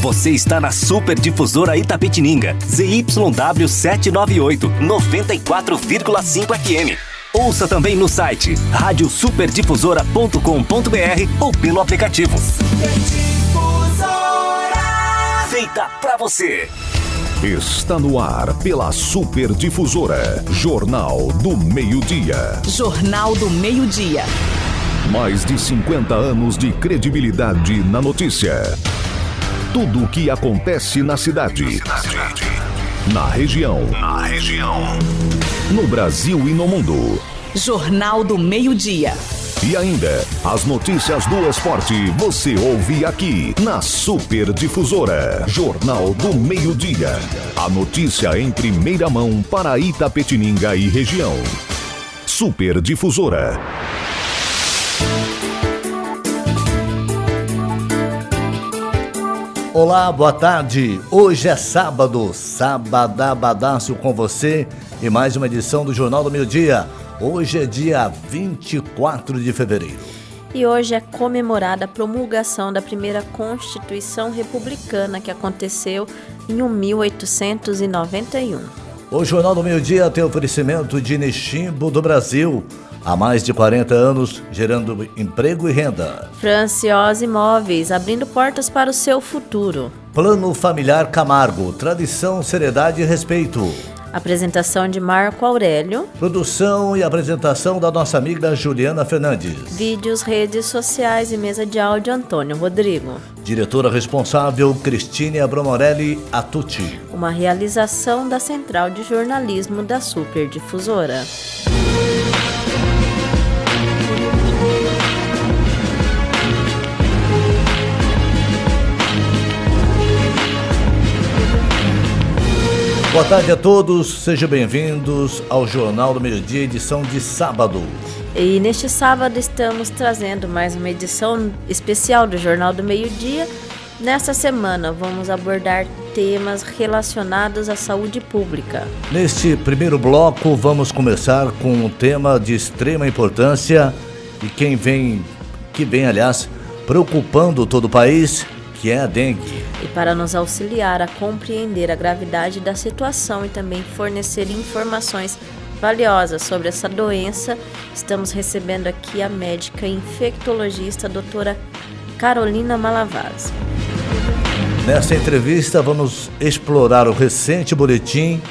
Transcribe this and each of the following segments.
Você está na Super Difusora Itapetininga, ZYW 798, 94,5 FM. Ouça também no site radiosuperdifusora.com.br ou pelo aplicativo. Feita pra você. Está no ar pela Super Difusora, Jornal do Meio-Dia. Jornal do Meio-Dia. Mais de 50 anos de credibilidade na notícia. Tudo o que acontece na cidade. Na região. No Brasil e no mundo. Jornal do Meio-Dia. E ainda, as notícias do esporte você ouve aqui na Super Difusora. Jornal do Meio-Dia. A notícia em primeira mão para Itapetininga e região. Super Difusora. Olá, boa tarde. Hoje é sábado, sabadabadácio com você e mais uma edição do Jornal do Meio-Dia. Hoje é dia 24 de fevereiro. E hoje é comemorada a promulgação da primeira Constituição Republicana que aconteceu em 1891. O Jornal do Meio-Dia tem oferecimento de Neximbo do Brasil. Há mais de 40 anos, gerando emprego e renda. Franciose Imóveis, abrindo portas para o seu futuro. Plano Familiar Camargo, tradição, seriedade e respeito. Apresentação de Marco Aurélio. Produção e apresentação da nossa amiga Juliana Fernandes. Vídeos, redes sociais e mesa de áudio Antônio Rodrigo. Diretora responsável Cristine Abramorelli Atucci. Uma realização da Central de Jornalismo da Super Difusora. Boa tarde a todos, sejam bem-vindos ao Jornal do Meio-Dia, edição de sábado. E neste sábado estamos trazendo mais uma edição especial do Jornal do Meio-Dia. Nesta semana vamos abordar temas relacionados à saúde pública. Neste primeiro bloco vamos começar com um tema de extrema importância e que vem, aliás, preocupando todo o país, que é a dengue. E para nos auxiliar a compreender a gravidade da situação e também fornecer informações valiosas sobre essa doença, estamos recebendo aqui a médica infectologista, doutora Carolina Malavasi. Nessa entrevista vamos explorar o recente boletim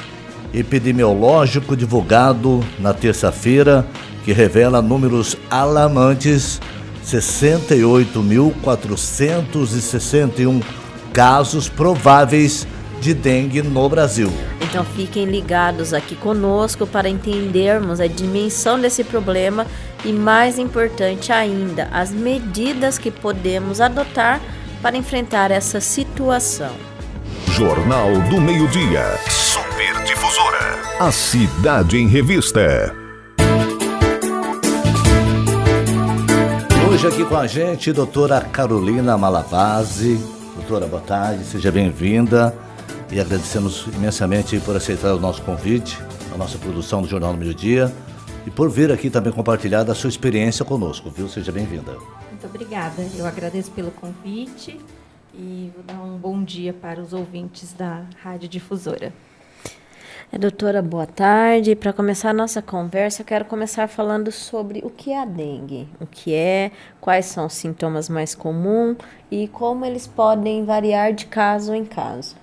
epidemiológico divulgado na terça-feira, que revela números alarmantes: 68.461 casos prováveis de dengue no Brasil. Então fiquem ligados aqui conosco para entendermos a dimensão desse problema e, mais importante ainda, as medidas que podemos adotar para enfrentar essa situação. Jornal do Meio-Dia. Super Difusora. A cidade em revista. Hoje aqui com a gente, doutora Carolina Malavasi. Doutora, boa tarde, seja bem-vinda e agradecemos imensamente por aceitar o nosso convite, a nossa produção do Jornal do Meio-Dia e por vir aqui também compartilhar da sua experiência conosco, viu? Seja bem-vinda. Muito obrigada, eu agradeço pelo convite e vou dar um bom dia para os ouvintes da Rádio Difusora. Doutora, boa tarde. Para começar a nossa conversa, eu quero começar falando sobre o que é a dengue, o que é, quais são os sintomas mais comuns e como eles podem variar de caso em caso.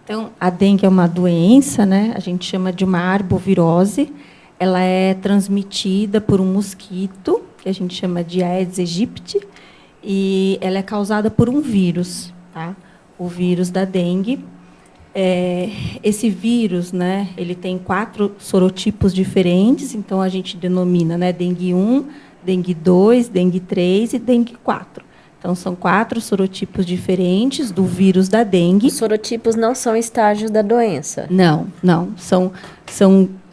Então, a dengue é uma doença, né? A gente chama de uma arbovirose. Ela é transmitida por um mosquito, que a gente chama de Aedes aegypti, e ela é causada por um vírus, tá? O vírus da dengue. Esse vírus, né, ele tem 4 sorotipos diferentes, então a gente denomina, né, dengue 1, dengue 2, dengue 3 e dengue 4. Então, são 4 sorotipos diferentes do vírus da dengue. Os sorotipos não são estágios da doença? Não.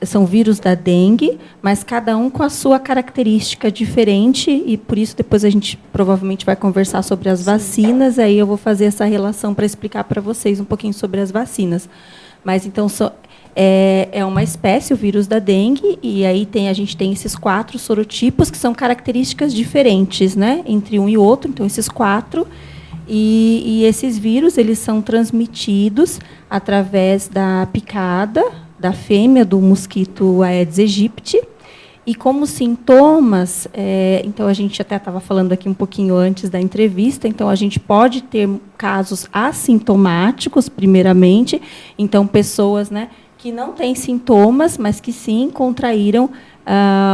São vírus da dengue, mas cada um com a sua característica diferente, e por isso depois a gente provavelmente vai conversar sobre as vacinas, aí eu vou fazer essa relação para explicar para vocês um pouquinho sobre as vacinas. Mas, então, é uma espécie, o vírus da dengue, e aí a gente tem esses 4 sorotipos, que são características diferentes, né, entre um e outro, então esses 4, E esses vírus, eles são transmitidos através da picada da fêmea do mosquito Aedes aegypti. E como sintomas, então a gente até estava falando aqui um pouquinho antes da entrevista, então a gente pode ter casos assintomáticos, primeiramente, então pessoas, né, que não têm sintomas, mas que sim contraíram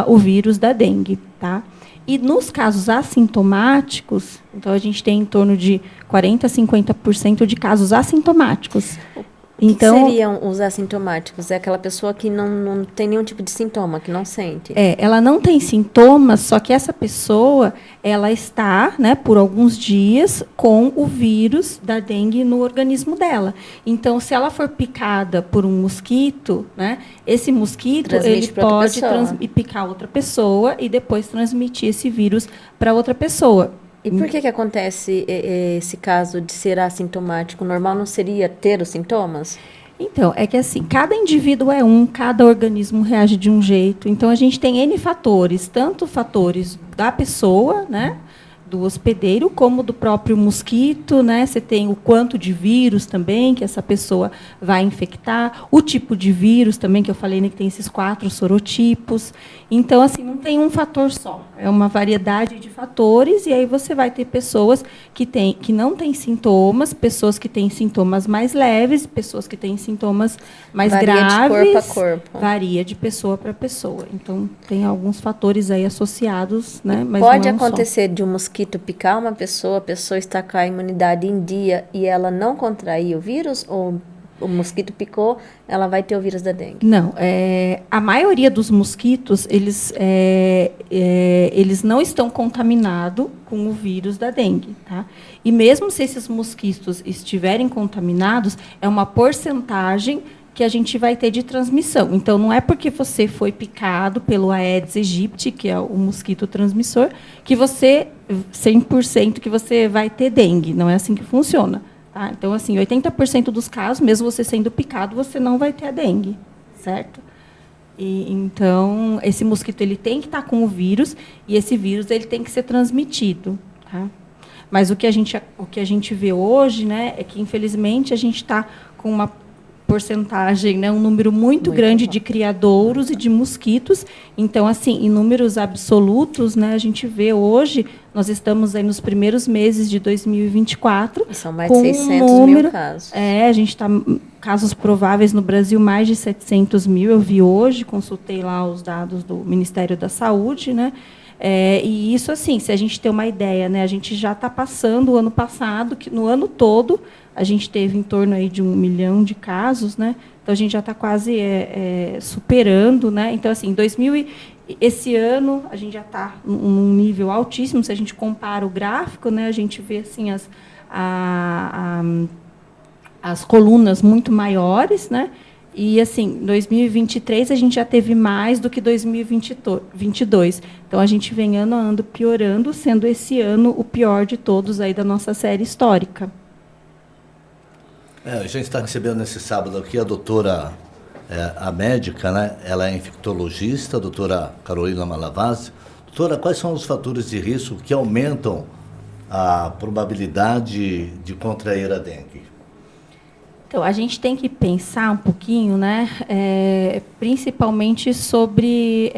o vírus da dengue, tá? E nos casos assintomáticos, então a gente tem em torno de 40% a 50% de casos assintomáticos. Então, o que seriam os assintomáticos? É aquela pessoa que não tem nenhum tipo de sintoma, que não sente? Ela não tem sintomas, só que essa pessoa, ela está, né, por alguns dias com o vírus da dengue no organismo dela. Então, se ela for picada por um mosquito, né, esse mosquito ele pode picar outra pessoa e depois transmitir esse vírus para outra pessoa. E por que acontece esse caso de ser assintomático? O normal não seria ter os sintomas? Então, é que assim, cada indivíduo cada organismo reage de um jeito. Então, a gente tem N fatores, tanto fatores da pessoa, né, do hospedeiro, como do próprio mosquito, né? Você tem o quanto de vírus também que essa pessoa vai infectar, o tipo de vírus também, que eu falei, né, que tem esses 4 sorotipos. Então, assim, não tem um fator só. É uma variedade de fatores, e aí você vai ter pessoas que não têm sintomas, pessoas que têm sintomas mais leves, pessoas que têm sintomas mais graves. Varia de corpo a corpo. Varia de pessoa para pessoa. Então, tem alguns fatores aí associados, né? Mas pode não acontecer de um mosquito picar uma pessoa, a pessoa está com a imunidade em dia e ela não contrair o vírus, ou o mosquito picou, ela vai ter o vírus da dengue? Não, a maioria dos mosquitos, eles não estão contaminados com o vírus da dengue, tá? E mesmo se esses mosquitos estiverem contaminados, é uma porcentagem que a gente vai ter de transmissão. Então, não é porque você foi picado pelo Aedes aegypti, que é o mosquito transmissor, que você, 100%, que você vai ter dengue. Não é assim que funciona. Tá? Então, assim, 80% dos casos, mesmo você sendo picado, você não vai ter a dengue, certo? Então, esse mosquito ele tem que estar com o vírus, e esse vírus ele tem que ser transmitido. Tá? Mas o que a gente vê hoje, né, é que, infelizmente, a gente está com uma porcentagem, né, um número muito grande de criadouros e de mosquitos. Então, assim, em números absolutos, né, a gente vê hoje, nós estamos aí nos primeiros meses de 2024. E são mais de 600 mil casos. A gente está, casos prováveis no Brasil, mais de 700 mil. Eu vi hoje, consultei lá os dados do Ministério da Saúde, né? E isso, assim, se a gente ter uma ideia, né, a gente já está passando o ano passado, que no ano todo a gente teve em torno aí de 1 milhão de casos, né? Então a gente já está quase superando, né? Então, assim, esse ano a gente já está num nível altíssimo. Se a gente compara o gráfico, né, a gente vê assim as colunas muito maiores, né? E, assim, em 2023, a gente já teve mais do que 2022. Então, a gente vem ano a ano piorando, sendo esse ano o pior de todos aí da nossa série histórica. A gente está recebendo nesse sábado aqui a doutora, a médica, né? Ela é infectologista, a doutora Carolina Malavasi. Doutora, quais são os fatores de risco que aumentam a probabilidade de contrair a dengue? Então, a gente tem que pensar um pouquinho, né, principalmente sobre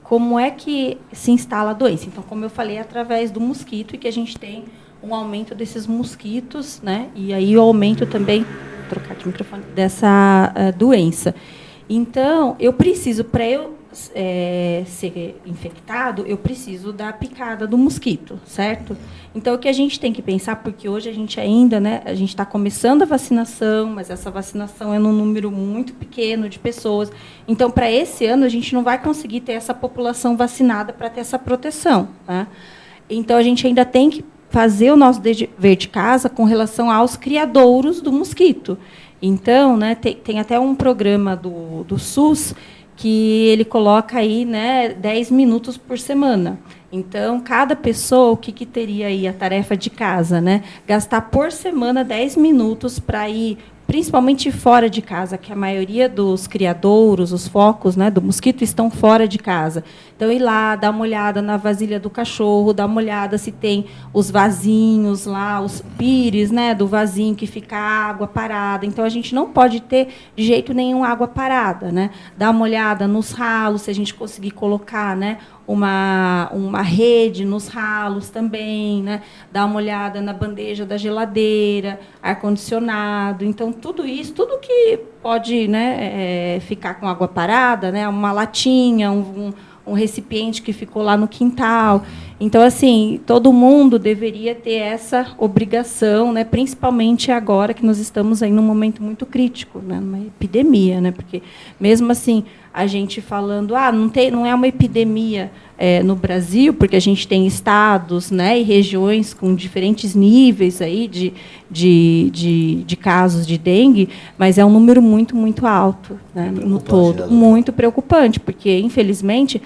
como é que se instala a doença. Então, como eu falei, é através do mosquito, e que a gente tem um aumento desses mosquitos, né, e aí o aumento também, vou trocar aqui o microfone, dessa doença. Então, eu preciso, para eu ser infectado, eu preciso da picada do mosquito, certo? Então, o que a gente tem que pensar, porque hoje a gente ainda, né, a gente está começando a vacinação, mas essa vacinação é num número muito pequeno de pessoas. Então, para esse ano, a gente não vai conseguir ter essa população vacinada para ter essa proteção, tá? Então, a gente ainda tem que fazer o nosso dever de casa com relação aos criadouros do mosquito. Então, né, tem até um programa do SUS que ele coloca aí, né, 10 minutos por semana. Então, cada pessoa, o que teria aí a tarefa de casa, né? Gastar por semana 10 minutos para ir principalmente fora de casa, que a maioria dos criadouros, os focos, né, do mosquito estão fora de casa. Então, ir lá, dar uma olhada na vasilha do cachorro, dar uma olhada se tem os vasinhos lá, os pires, né, do vasinho que fica água parada. Então, a gente não pode ter de jeito nenhum água parada, né? Dar uma olhada nos ralos, se a gente conseguir colocar, né, uma rede nos ralos também, né? Dar uma olhada na bandeja da geladeira, ar-condicionado. Então, tudo isso, tudo que pode, né, ficar com água parada, né? Uma latinha, um recipiente que ficou lá no quintal. Então, assim, todo mundo deveria ter essa obrigação, né, principalmente agora que nós estamos aí num momento muito crítico, né, numa epidemia, né, porque mesmo assim a gente falando, não é uma epidemia no Brasil, porque a gente tem estados, né, e regiões com diferentes níveis aí de casos de dengue, mas é um número muito, muito alto, né, no todo, muito preocupante, porque, infelizmente,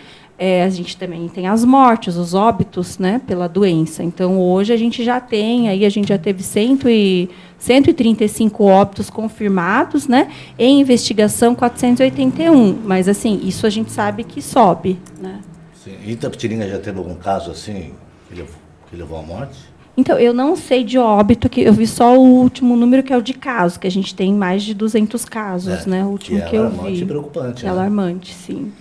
a gente também tem as mortes, os óbitos, né, pela doença. Então, hoje a gente já teve 135 óbitos confirmados, né, em investigação 481. Mas, assim, isso a gente sabe que sobe, né? Sim. E Itapetininga já teve algum caso assim que levou à morte? Então, eu não sei de óbito, que eu vi só o último número, que é o de casos, que a gente tem mais de 200 casos, né? O último que eu vi. Alarmante e preocupante. É alarmante, sim.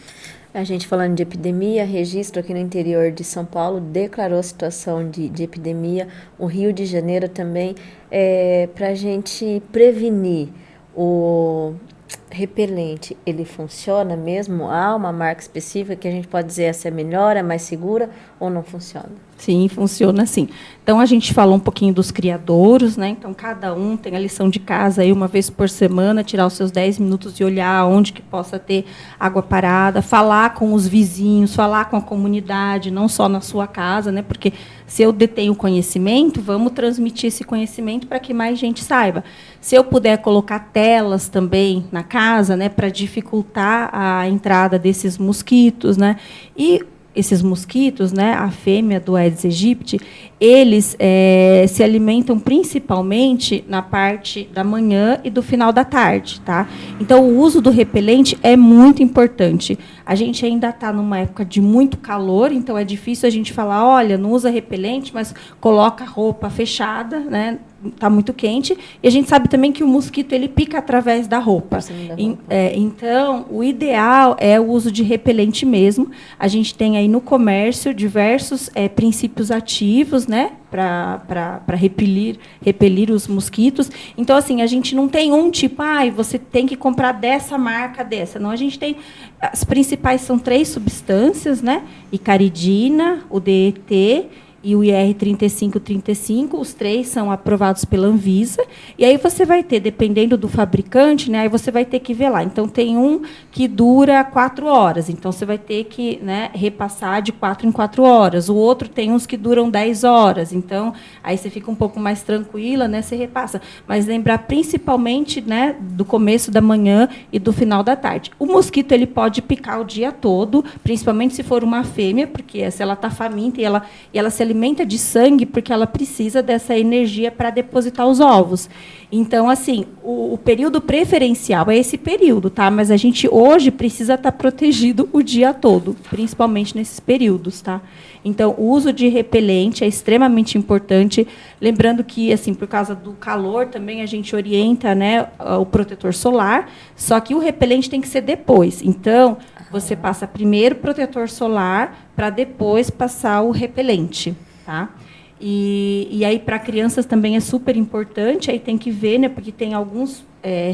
A gente falando de epidemia, registro aqui no interior de São Paulo declarou situação de epidemia. O Rio de Janeiro também, para a gente prevenir o repelente, ele funciona mesmo? Há uma marca específica que a gente pode dizer essa é melhor, é mais segura ou não funciona? Sim, funciona assim. Então, a gente falou um pouquinho dos criadouros, né? Então, cada um tem a lição de casa aí uma vez por semana, tirar os seus 10 minutos e olhar onde que possa ter água parada, falar com os vizinhos, falar com a comunidade, não só na sua casa, né? Porque se eu detenho conhecimento, vamos transmitir esse conhecimento para que mais gente saiba. Se eu puder colocar telas também na casa, né, para dificultar a entrada desses mosquitos, né? E esses mosquitos, né, a fêmea do Aedes aegypti, eles se alimentam principalmente na parte da manhã e do final da tarde, tá? Então, o uso do repelente é muito importante. A gente ainda está numa época de muito calor, então é difícil a gente falar, olha, não usa repelente, mas coloca roupa fechada, né? Está muito quente, e a gente sabe também que o mosquito ele pica através da roupa. Então, o ideal é o uso de repelente mesmo. A gente tem aí no comércio diversos princípios ativos, né, para repelir os mosquitos. Então, assim, a gente não tem um tipo, você tem que comprar dessa marca, dessa. Não, a gente tem, as principais são 3 substâncias, né, icaridina, o DET e o IR 3535, os 3 são aprovados pela Anvisa, e aí você vai ter, dependendo do fabricante, né, aí você vai ter que ver lá. Então, tem um que dura 4 horas, então você vai ter que, né, repassar de 4 em 4 horas. O outro tem uns que duram 10 horas, então, aí você fica um pouco mais tranquila, né, você repassa. Mas lembrar principalmente, né, do começo da manhã e do final da tarde. O mosquito ele pode picar o dia todo, principalmente se for uma fêmea, porque se ela está faminta e ela se alimenta de sangue, porque ela precisa dessa energia para depositar os ovos. Então, assim, o período preferencial é esse período, tá? Mas a gente hoje precisa estar protegido o dia todo, principalmente nesses períodos, tá? Então, o uso de repelente é extremamente importante. Lembrando que, assim, por causa do calor, também a gente orienta, né, o protetor solar, só que o repelente tem que ser depois. Então, você passa primeiro o protetor solar para depois passar o repelente, tá? E aí, para crianças também é super importante, aí tem que ver, né, porque tem alguns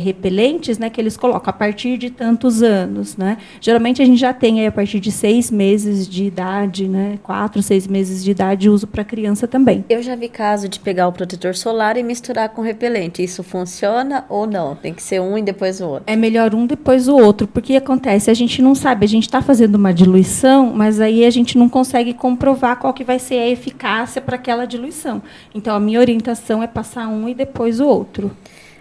repelentes, né, que eles colocam a partir de tantos anos, né? Geralmente a gente já tem aí a partir de 6 meses de idade, né, 4, 6 meses de idade, uso para criança também. Eu já vi caso de pegar o protetor solar e misturar com repelente. Isso funciona ou não? Tem que ser um e depois o outro? É melhor um depois o outro, porque acontece, a gente não sabe, a gente está fazendo uma diluição, mas aí a gente não consegue comprovar qual que vai ser a eficácia para aquela diluição. Então, a minha orientação é passar um e depois o outro.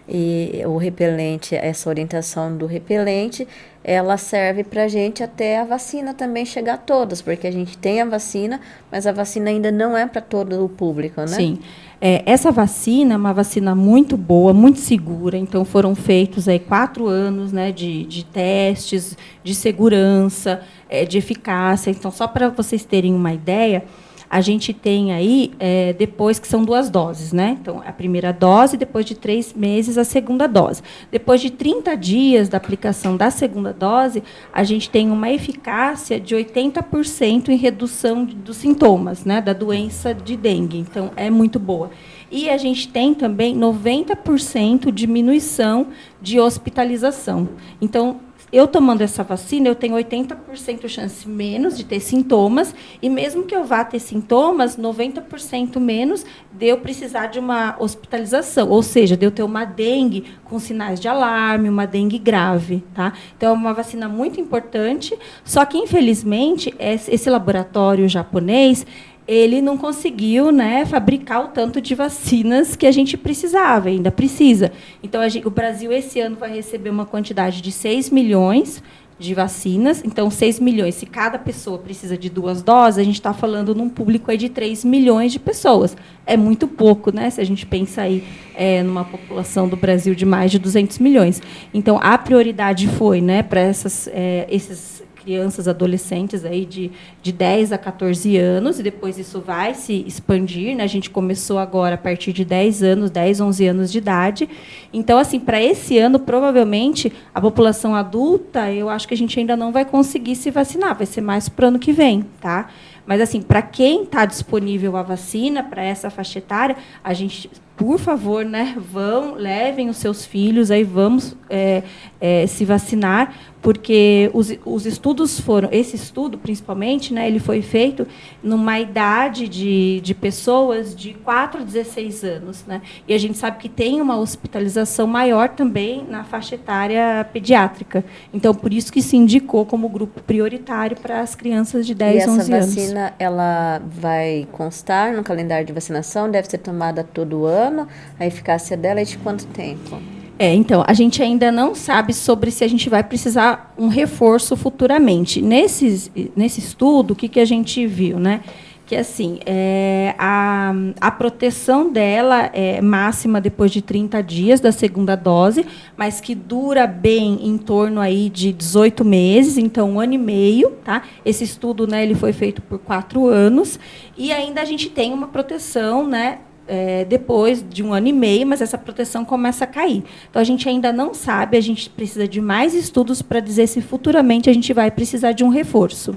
E o repelente, essa orientação do repelente, ela serve para a gente até a vacina também chegar a todos, porque a gente tem a vacina, mas a vacina ainda não é para todo o público, né? Sim. Essa vacina é uma vacina muito boa, muito segura. Então, foram feitos aí 4 anos, né, de testes, de segurança, de eficácia. Então, só para vocês terem uma ideia, a gente tem aí, depois que são 2 doses, né? Então, a primeira dose, depois de 3 meses, a segunda dose. Depois de 30 dias da aplicação da segunda dose, a gente tem uma eficácia de 80% em redução dos sintomas, né, da doença de dengue. Então, é muito boa. E a gente tem também 90% diminuição de hospitalização. Então, eu tomando essa vacina, eu tenho 80% chance menos de ter sintomas, e mesmo que eu vá ter sintomas, 90% menos de eu precisar de uma hospitalização, ou seja, de eu ter uma dengue com sinais de alarme, uma dengue grave. Tá? Então, é uma vacina muito importante, só que, infelizmente, esse laboratório japonês, ele não conseguiu, né, fabricar o tanto de vacinas que a gente precisava, ainda precisa. Então, o Brasil, esse ano, vai receber uma quantidade de 6 milhões de vacinas. Então, 6 milhões, se cada pessoa precisa de 2 doses, a gente está falando num público aí de 3 milhões de pessoas. É muito pouco, né, se a gente pensa aí numa população do Brasil de mais de 200 milhões. Então, a prioridade foi, né, para esses crianças, adolescentes aí de 10 a 14 anos, e depois isso vai se expandir, né? A gente começou agora a partir de 10 anos, 10, 11 anos de idade. Então, assim, para esse ano, provavelmente, a população adulta, eu acho que a gente ainda não vai conseguir se vacinar, vai ser mais para o ano que vem, tá? Mas, assim, para quem está disponível a vacina, para essa faixa etária, a gente, por favor, né, levem os seus filhos, aí vamos se vacinar, porque os estudos esse estudo, principalmente, né, ele foi feito numa idade de pessoas de 4 a 16 anos. Né, e a gente sabe que tem uma hospitalização maior também na faixa etária pediátrica. Então, por isso que se indicou como grupo prioritário para as crianças de 10, 11 anos. E essa vacina, ela vai constar no calendário de vacinação? Deve ser tomada todo ano? A eficácia dela é de quanto tempo? Então, a gente ainda não sabe sobre se a gente vai precisar um reforço futuramente. Nesse estudo, o que a gente viu? Né? Que, assim, a proteção dela é máxima depois de 30 dias da segunda dose, mas que dura bem em torno aí de 18 meses, então 1 ano e meio. Tá? Esse estudo, né, ele foi feito por 4 anos, e ainda a gente tem uma proteção, né, depois de 1 ano e meio, mas essa proteção começa a cair. Então, a gente ainda não sabe, a gente precisa de mais estudos para dizer se futuramente a gente vai precisar de um reforço.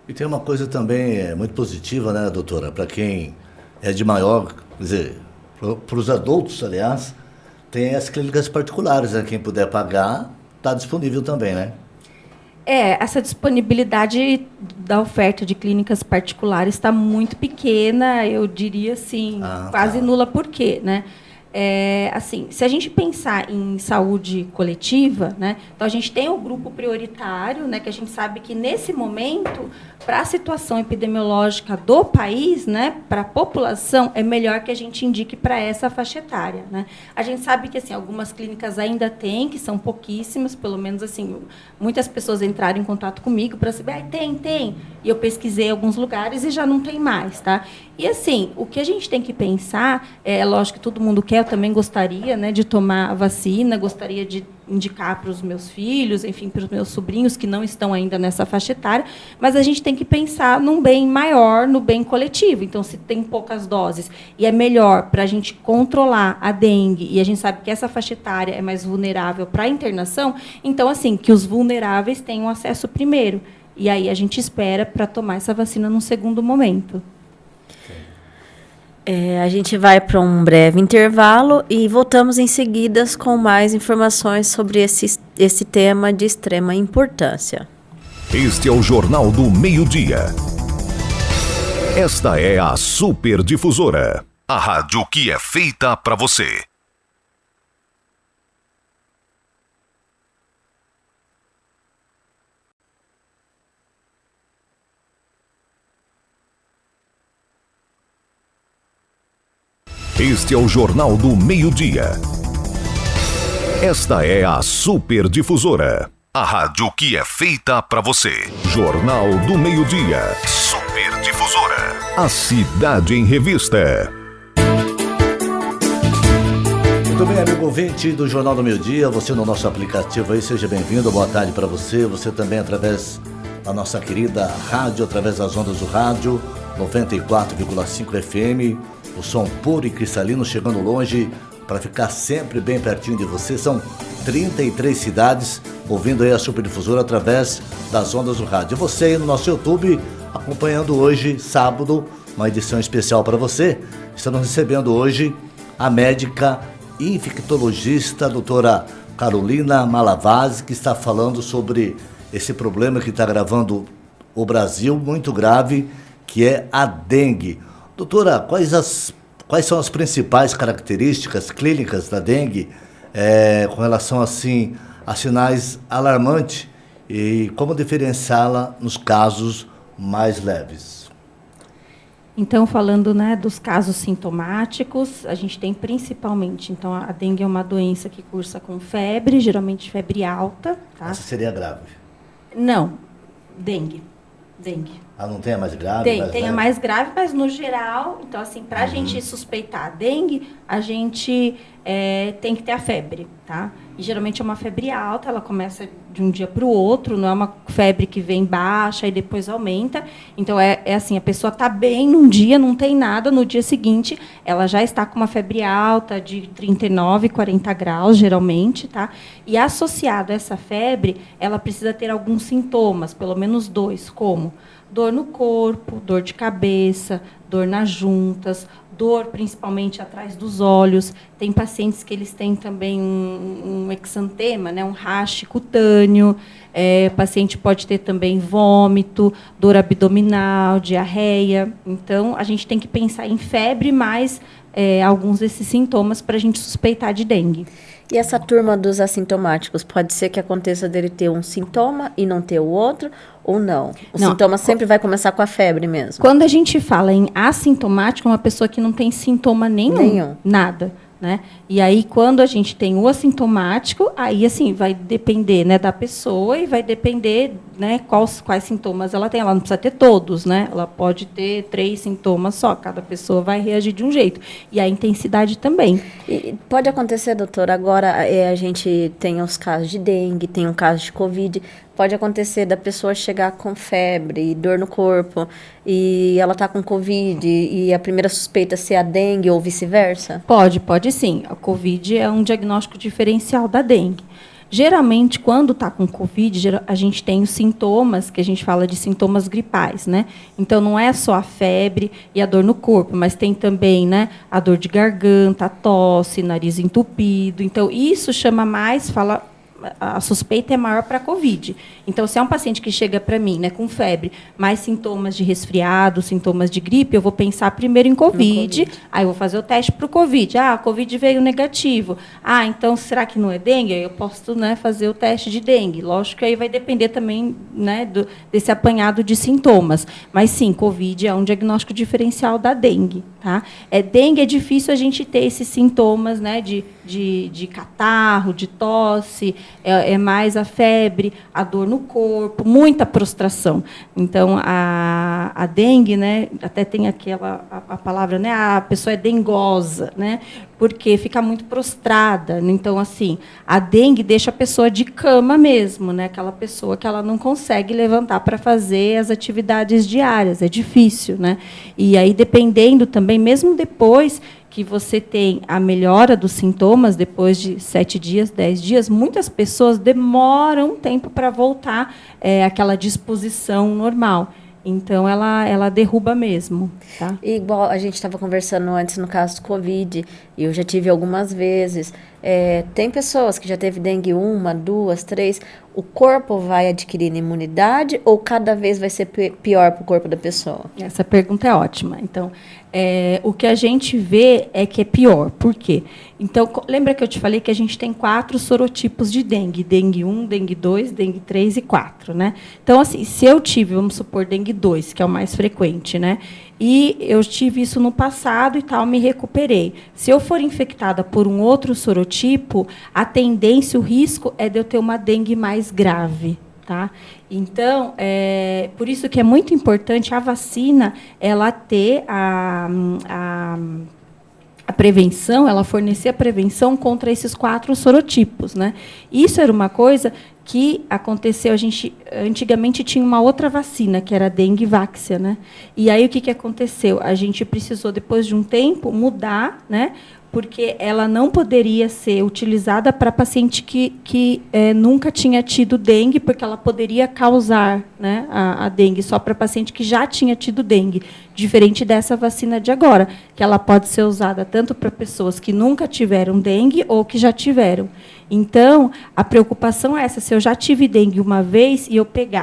E tem uma coisa também muito positiva, né, doutora? Para quem é de maior, quer dizer, para os adultos, aliás, tem as clínicas particulares, né? Quem puder pagar, está disponível também, né? Essa disponibilidade da oferta de clínicas particulares está muito pequena, eu diria assim, quase nula. Por quê? Né? Assim, se a gente pensar em saúde coletiva, né, então a gente tem o grupo prioritário, né, que a gente sabe que, nesse momento, para a situação epidemiológica do país, né, para a população, é melhor que a gente indique para essa faixa etária. Né? A gente sabe que, assim, algumas clínicas ainda têm, que são pouquíssimas, pelo menos, assim, muitas pessoas entraram em contato comigo para saber, tem, e eu pesquisei alguns lugares e já não tem mais. Tá? E, assim, o que a gente tem que pensar, lógico que todo mundo quer, eu também gostaria, né, de tomar a vacina, gostaria de indicar para os meus filhos, enfim, para os meus sobrinhos que não estão ainda nessa faixa etária, mas a gente tem que pensar num bem maior, no bem coletivo. Então, se tem poucas doses e é melhor para a gente controlar a dengue, e a gente sabe que essa faixa etária é mais vulnerável para a internação, então, assim, que os vulneráveis tenham acesso primeiro. E aí a gente espera para tomar essa vacina num segundo momento. A gente vai para um breve intervalo e voltamos em seguida com mais informações sobre esse tema de extrema importância. Este é o Jornal do Meio-Dia. Esta é a Super Difusora, a rádio que é feita para você. Este é o Jornal do Meio-Dia. Esta é a Super Difusora, a rádio que é feita para você. Jornal do Meio-Dia. Super Difusora. A Cidade em Revista. Muito bem, amigo ouvinte do Jornal do Meio Dia, você no nosso aplicativo aí, seja bem-vindo, boa tarde para você. Você também através da nossa querida rádio, através das ondas do rádio, 94,5 FM, o som puro e cristalino, chegando longe para ficar sempre bem pertinho de você. São 33 cidades ouvindo aí a Superdifusora através das ondas do rádio. E você aí no nosso YouTube, acompanhando hoje, sábado, uma edição especial para você. Estamos recebendo hoje a médica infectologista, a doutora Carolina Malavasi, que está falando sobre esse problema que está gravando o Brasil, muito grave, que é a dengue. Doutora, quais são as principais características clínicas da dengue com relação assim, a sinais alarmantes e como diferenciá-la nos casos mais leves? Então, falando, né, dos casos sintomáticos, a gente tem principalmente, então, a dengue é uma doença que cursa com febre, geralmente febre alta. Tá? Essa seria grave? Não, dengue. Ah, não tem a mais grave? Tem a mais grave, mas no geral, então assim, para a gente suspeitar a dengue, a gente tem que ter a febre, tá? E geralmente é uma febre alta, ela começa de um dia para o outro, não é uma febre que vem baixa e depois aumenta. Então é assim, a pessoa está bem num dia, não tem nada, no dia seguinte ela já está com uma febre alta de 39, 40 graus, geralmente, tá? E associado a essa febre, ela precisa ter alguns sintomas, pelo menos 2, como dor no corpo, dor de cabeça, dor nas juntas, dor principalmente atrás dos olhos. Tem pacientes que eles têm também um exantema, né, um rache cutâneo. O paciente pode ter também vômito, dor abdominal, diarreia. Então, a gente tem que pensar em febre mais alguns desses sintomas para a gente suspeitar de dengue. E essa turma dos assintomáticos, pode ser que aconteça dele ter um sintoma e não ter o outro, ou não? O sintoma sempre vai começar com a febre mesmo? Quando a gente fala em assintomático, é uma pessoa que não tem sintoma nenhum. Nada. Né? E aí, quando a gente tem o assintomático, aí assim, vai depender, né, da pessoa e vai depender, né, quais sintomas ela tem. Ela não precisa ter todos, né? Ela pode ter 3 sintomas só, cada pessoa vai reagir de um jeito. E a intensidade também. E pode acontecer, doutora, agora a gente tem os casos de dengue, tem um caso de Covid. Pode acontecer da pessoa chegar com febre, dor no corpo, e ela está com Covid, e a primeira suspeita ser a dengue ou vice-versa? Pode sim. A Covid é um diagnóstico diferencial da dengue. Geralmente, quando está com Covid, a gente tem os sintomas, que a gente fala de sintomas gripais, né? Então, não é só a febre e a dor no corpo, mas tem também, né, a dor de garganta, a tosse, nariz entupido. Então, isso chama mais, a suspeita é maior para a Covid. Então, se é um paciente que chega para mim, né, com febre, mais sintomas de resfriado, sintomas de gripe, eu vou pensar primeiro em COVID. Aí eu vou fazer o teste para o Covid. Ah, a Covid veio negativo. Ah, então será que não é dengue? Aí eu posso, né, fazer o teste de dengue. Lógico que aí vai depender também, né, desse apanhado de sintomas. Mas sim, Covid é um diagnóstico diferencial da dengue. Tá? Dengue é difícil a gente ter esses sintomas, né, de catarro, de tosse, é mais a febre, a dor no corpo, muita prostração. Então, a dengue, né, até tem aquela a palavra, né, a pessoa é dengosa, né, porque fica muito prostrada. Então, assim, a dengue deixa a pessoa de cama mesmo, né, aquela pessoa que ela não consegue levantar para fazer as atividades diárias, é difícil, né? E aí, dependendo também, mesmo depois que você tem a melhora dos sintomas, depois de 7 dias, 10 dias, muitas pessoas demoram um tempo para voltar àquela disposição normal. Então, ela derruba mesmo. Tá? Igual a gente estava conversando antes no caso do Covid, e eu já tive algumas vezes. Tem pessoas que já teve dengue 1, 2, 3. O corpo vai adquirindo imunidade ou cada vez vai ser pior para o corpo da pessoa? Essa pergunta é ótima. Então, o que a gente vê é que é pior. Por quê? Então, lembra que eu te falei que a gente tem 4 sorotipos de dengue. Dengue 1, dengue 2, dengue 3 e 4. Né? Então, assim, se eu tive, vamos supor, dengue 2, que é o mais frequente, né? E eu tive isso no passado e tal, me recuperei. Se eu for infectada por um outro sorotipo, a tendência, o risco é de eu ter uma dengue mais grave. Tá? Então, por isso que é muito importante a vacina, ela ter a a prevenção, ela fornecia a prevenção contra esses 4 sorotipos, né? Isso era uma coisa que aconteceu. A gente antigamente tinha uma outra vacina, que era a dengue váxia, né? E aí o que aconteceu? A gente precisou, depois de um tempo, mudar, né? Porque ela não poderia ser utilizada para paciente que nunca tinha tido dengue, porque ela poderia causar, né, a dengue só para paciente que já tinha tido dengue, diferente dessa vacina de agora, que ela pode ser usada tanto para pessoas que nunca tiveram dengue ou que já tiveram. Então, a preocupação é essa: se eu já tive dengue uma vez e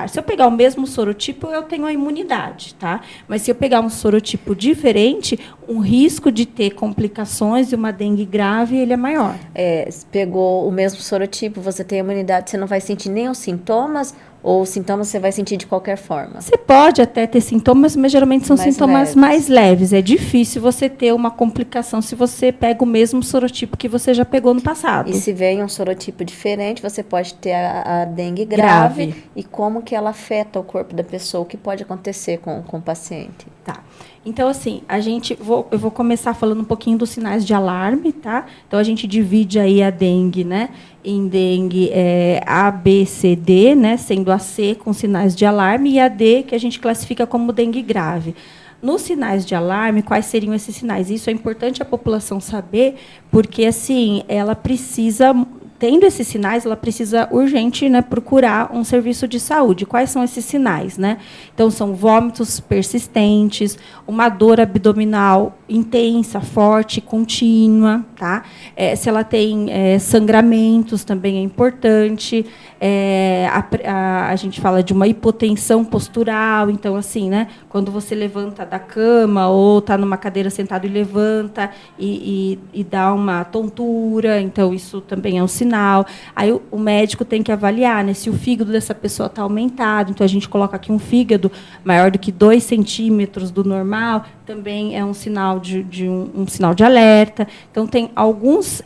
se eu pegar o mesmo sorotipo, eu tenho a imunidade, tá? Mas se eu pegar um sorotipo diferente, o risco de ter complicações e uma dengue grave, ele é maior. Se pegou o mesmo sorotipo, você tem imunidade, você não vai sentir nem os sintomas, ou os sintomas você vai sentir de qualquer forma? Você pode até ter sintomas, mas geralmente são sintomas mais leves. É difícil você ter uma complicação se você pega o mesmo sorotipo que você já pegou no passado. E se vem um sorotipo diferente, você pode ter a dengue grave. E como que ela afeta o corpo da pessoa? O que pode acontecer com o paciente? Tá. Então, assim, eu vou começar falando um pouquinho dos sinais de alarme, tá? Então, a gente divide aí a dengue, né, em dengue A, B, C, D, né, sendo a C com sinais de alarme e a D que a gente classifica como dengue grave. Nos sinais de alarme, quais seriam esses sinais? Isso é importante a população saber, porque, assim, ela precisa... Tendo esses sinais, ela precisa urgente, né, procurar um serviço de saúde. Quais são esses sinais, né? Então, são vômitos persistentes, uma dor abdominal intensa, forte, contínua, tá? Se ela tem sangramentos, também é importante. A gente fala de uma hipotensão postural. Então, assim, né, quando você levanta da cama ou está numa cadeira sentado e levanta e dá uma tontura, então isso também é um sinal. Aí o médico tem que avaliar, né, se o fígado dessa pessoa está aumentado. Então, a gente coloca aqui um fígado maior do que 2 centímetros do normal, também é um sinal um sinal de alerta. Então, tem alguns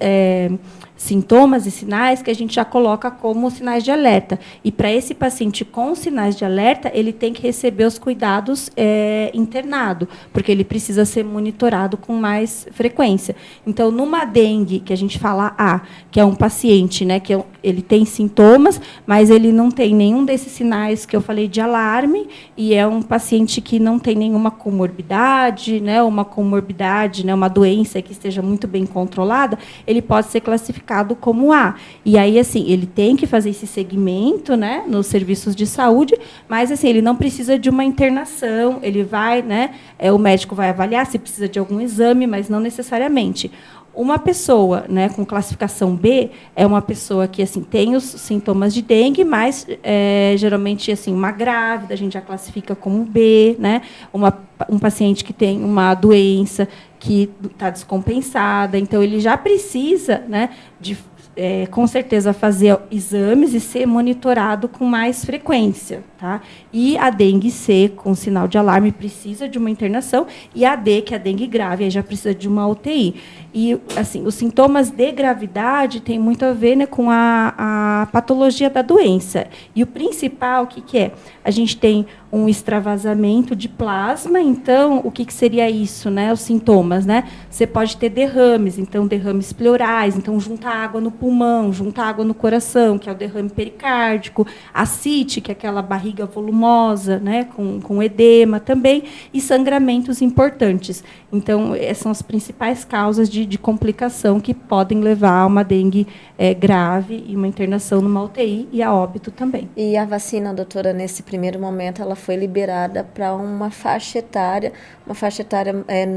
sintomas e sinais que a gente já coloca como sinais de alerta. E, para esse paciente com sinais de alerta, ele tem que receber os cuidados internado, porque ele precisa ser monitorado com mais frequência. Então, numa dengue, que a gente fala A, que é um paciente, né, que ele tem sintomas, mas ele não tem nenhum desses sinais que eu falei de alarme, e é um paciente que não tem nenhuma comorbidade, né, uma doença que esteja muito bem controlada, ele pode ser classificado como A. E aí, assim, ele tem que fazer esse segmento, né, nos serviços de saúde, mas, assim, ele não precisa de uma internação, ele vai, né, o médico vai avaliar se precisa de algum exame, mas não necessariamente. Uma pessoa, né, com classificação B é uma pessoa que, assim, tem os sintomas de dengue, mas geralmente, assim, uma grávida a gente já classifica como B, né? Um paciente que tem uma doença que está descompensada, então ele já precisa, né, de com certeza fazer exames e ser monitorado com mais frequência, tá? E a dengue C, com sinal de alarme, precisa de uma internação, e a D, que é a dengue grave, aí já precisa de uma UTI. E, assim, os sintomas de gravidade têm muito a ver, né, com a patologia da doença. E o principal, o que é? A gente tem um extravasamento de plasma. Então, o que seria isso, né? Os sintomas, né? Você pode ter derrames, então derrames pleurais, então junta água no pulmão, junta água no coração, que é o derrame pericárdico, ascite, que é aquela barriga volumosa, né, com edema também, e sangramentos importantes. Então, essas são as principais causas de complicação que podem levar a uma dengue grave e uma internação numa UTI e a óbito também. E a vacina, doutora, nesse primeiro momento, ela foi liberada para uma faixa etária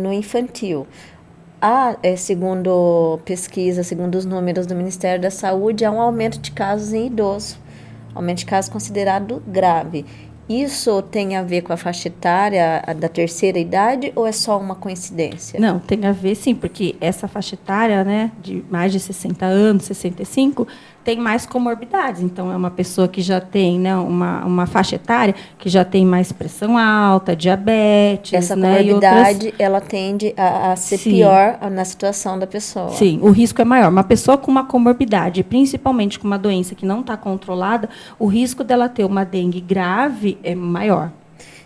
no infantil. Segundo pesquisa, segundo os números do Ministério da Saúde, há um aumento de casos em idosos, aumento de casos considerado grave. Isso tem a ver com a faixa etária da terceira idade ou é só uma coincidência? Não, tem a ver sim, porque essa faixa etária, né, de mais de 60 anos, 65, tem mais comorbidades. Então, é uma pessoa que já tem, né, uma faixa etária que já tem mais pressão alta, diabetes. Essa comorbidade, né, ela tende a ser pior na situação da pessoa. Sim, o risco é maior. Uma pessoa com uma comorbidade, principalmente com uma doença que não está controlada, o risco dela ter uma dengue grave é maior.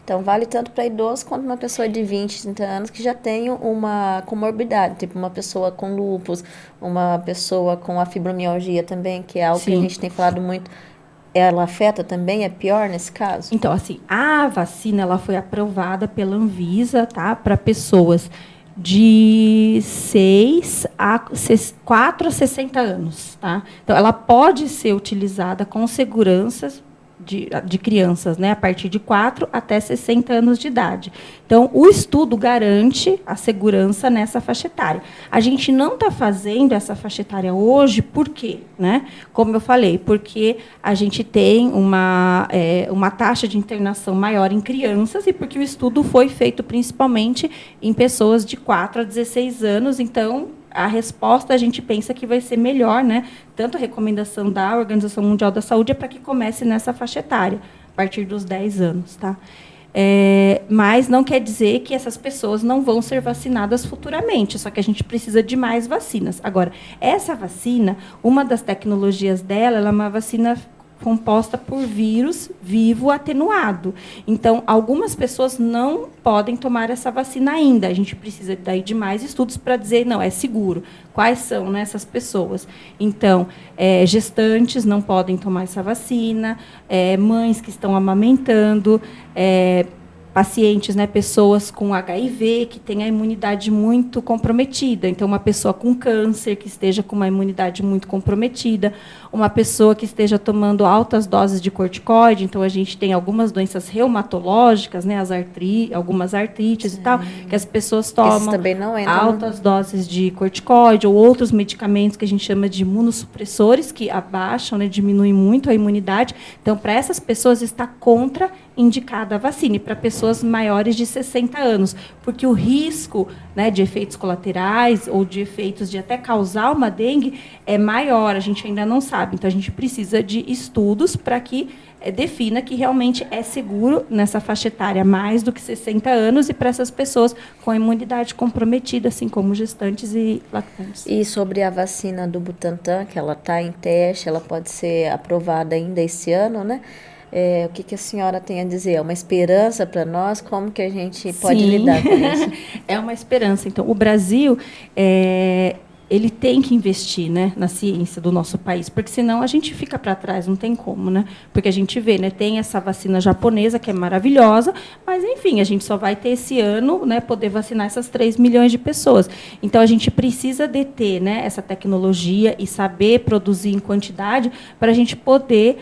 Então, vale tanto para idoso quanto uma pessoa de 20, 30 anos que já tem uma comorbidade, tipo uma pessoa com lúpus, uma pessoa com a fibromialgia também, que é algo que a gente tem falado muito. Ela afeta também? É pior nesse caso? Então, assim, a vacina ela foi aprovada pela Anvisa, tá, para pessoas de 4 a 60 anos, tá? Então, ela pode ser utilizada com segurança de crianças, né, a partir de 4 até 60 anos de idade. Então, o estudo garante a segurança nessa faixa etária. A gente não está fazendo essa faixa etária hoje, por quê? Né? Como eu falei, porque a gente tem uma taxa de internação maior em crianças e porque o estudo foi feito principalmente em pessoas de 4 a 16 anos, então a resposta a gente pensa que vai ser melhor, né? Tanto a recomendação da Organização Mundial da Saúde é para que comece nessa faixa etária, a partir dos 10 anos, tá? Mas não quer dizer que essas pessoas não vão ser vacinadas futuramente, só que a gente precisa de mais vacinas. Agora, essa vacina, uma das tecnologias dela, ela é uma vacina composta por vírus vivo atenuado. Então, algumas pessoas não podem tomar essa vacina ainda. A gente precisa daí de mais estudos para dizer, não, é seguro. Quais são, né, essas pessoas? Então, gestantes não podem tomar essa vacina, mães que estão amamentando, pacientes, né, pessoas com HIV, que têm a imunidade muito comprometida. Então, uma pessoa com câncer, que esteja com uma imunidade muito comprometida, uma pessoa que esteja tomando altas doses de corticoide. Então, a gente tem algumas doenças reumatológicas, né, algumas artrites e tal, que as pessoas tomam altas doses de corticoide ou outros medicamentos que a gente chama de imunossupressores, que abaixam, né, diminuem muito a imunidade. Então, para essas pessoas, está contraindicada a vacina. E para pessoas maiores de 60 anos, porque o risco, né, de efeitos colaterais ou de efeitos de até causar uma dengue é maior, a gente ainda não sabe. Então, a gente precisa de estudos para que defina que realmente é seguro nessa faixa etária mais do que 60 anos e para essas pessoas com a imunidade comprometida, assim como gestantes e lactantes. E sobre a vacina do Butantan, que ela está em teste, ela pode ser aprovada ainda esse ano, né? O que a senhora tem a dizer? É uma esperança para nós? Como que a gente pode lidar com isso? É uma esperança. Então, o Brasil, ele tem que investir, né, na ciência do nosso país, porque senão a gente fica para trás, não tem como, né? Porque a gente vê, né, tem essa vacina japonesa que é maravilhosa, mas enfim, a gente só vai ter esse ano, né, poder vacinar essas 3 milhões de pessoas. Então a gente precisa deter, né, essa tecnologia e saber produzir em quantidade para a gente poder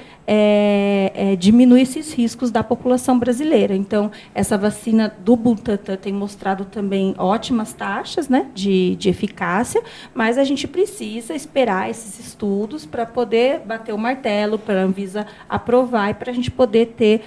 diminuir esses riscos da população brasileira. Então, essa vacina do Butantan tem mostrado também ótimas taxas, né, de eficácia, mas a gente precisa esperar esses estudos para poder bater o martelo, para a Anvisa aprovar e para a gente poder ter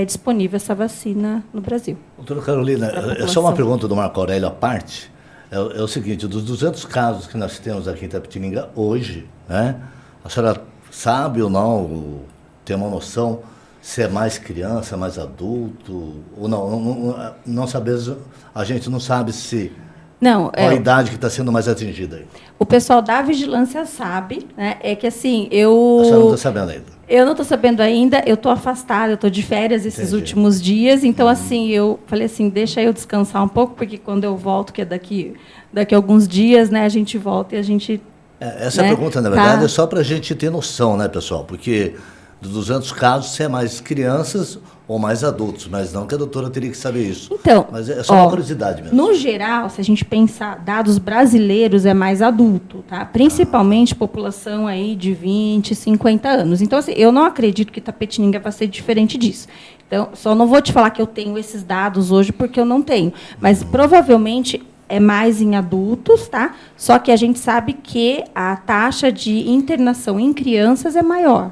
disponível essa vacina no Brasil. Doutora Carolina, é só uma pergunta do Marco Aurélio à parte. É o seguinte, dos 200 casos que nós temos aqui em Itapetininga hoje, né, a senhora sabe ou não, tem uma noção se é mais criança, mais adulto, ou não sabemos, a gente não sabe se qual a idade que está sendo mais atingida aí. O pessoal da vigilância sabe, né? É que assim, A senhora não está sabendo ainda. Eu não estou sabendo ainda, eu estou afastada, eu estou de férias esses últimos dias, então assim, eu falei assim, deixa eu descansar um pouco, porque quando eu volto, que é daqui a alguns dias, né, a gente volta e a gente... Essa pergunta, na verdade, é só para a gente ter noção, né, pessoal? Porque dos 200 casos, se é mais crianças ou mais adultos, mas não que a doutora teria que saber isso. Então, mas é só uma curiosidade mesmo. No geral, se a gente pensar dados brasileiros, é mais adulto, tá? Principalmente população aí de 20, 50 anos. Então, assim, eu não acredito que Itapetininga vai ser diferente disso. Então, só não vou te falar que eu tenho esses dados hoje, porque eu não tenho. Mas, provavelmente, é mais em adultos, tá? Só que a gente sabe que a taxa de internação em crianças é maior,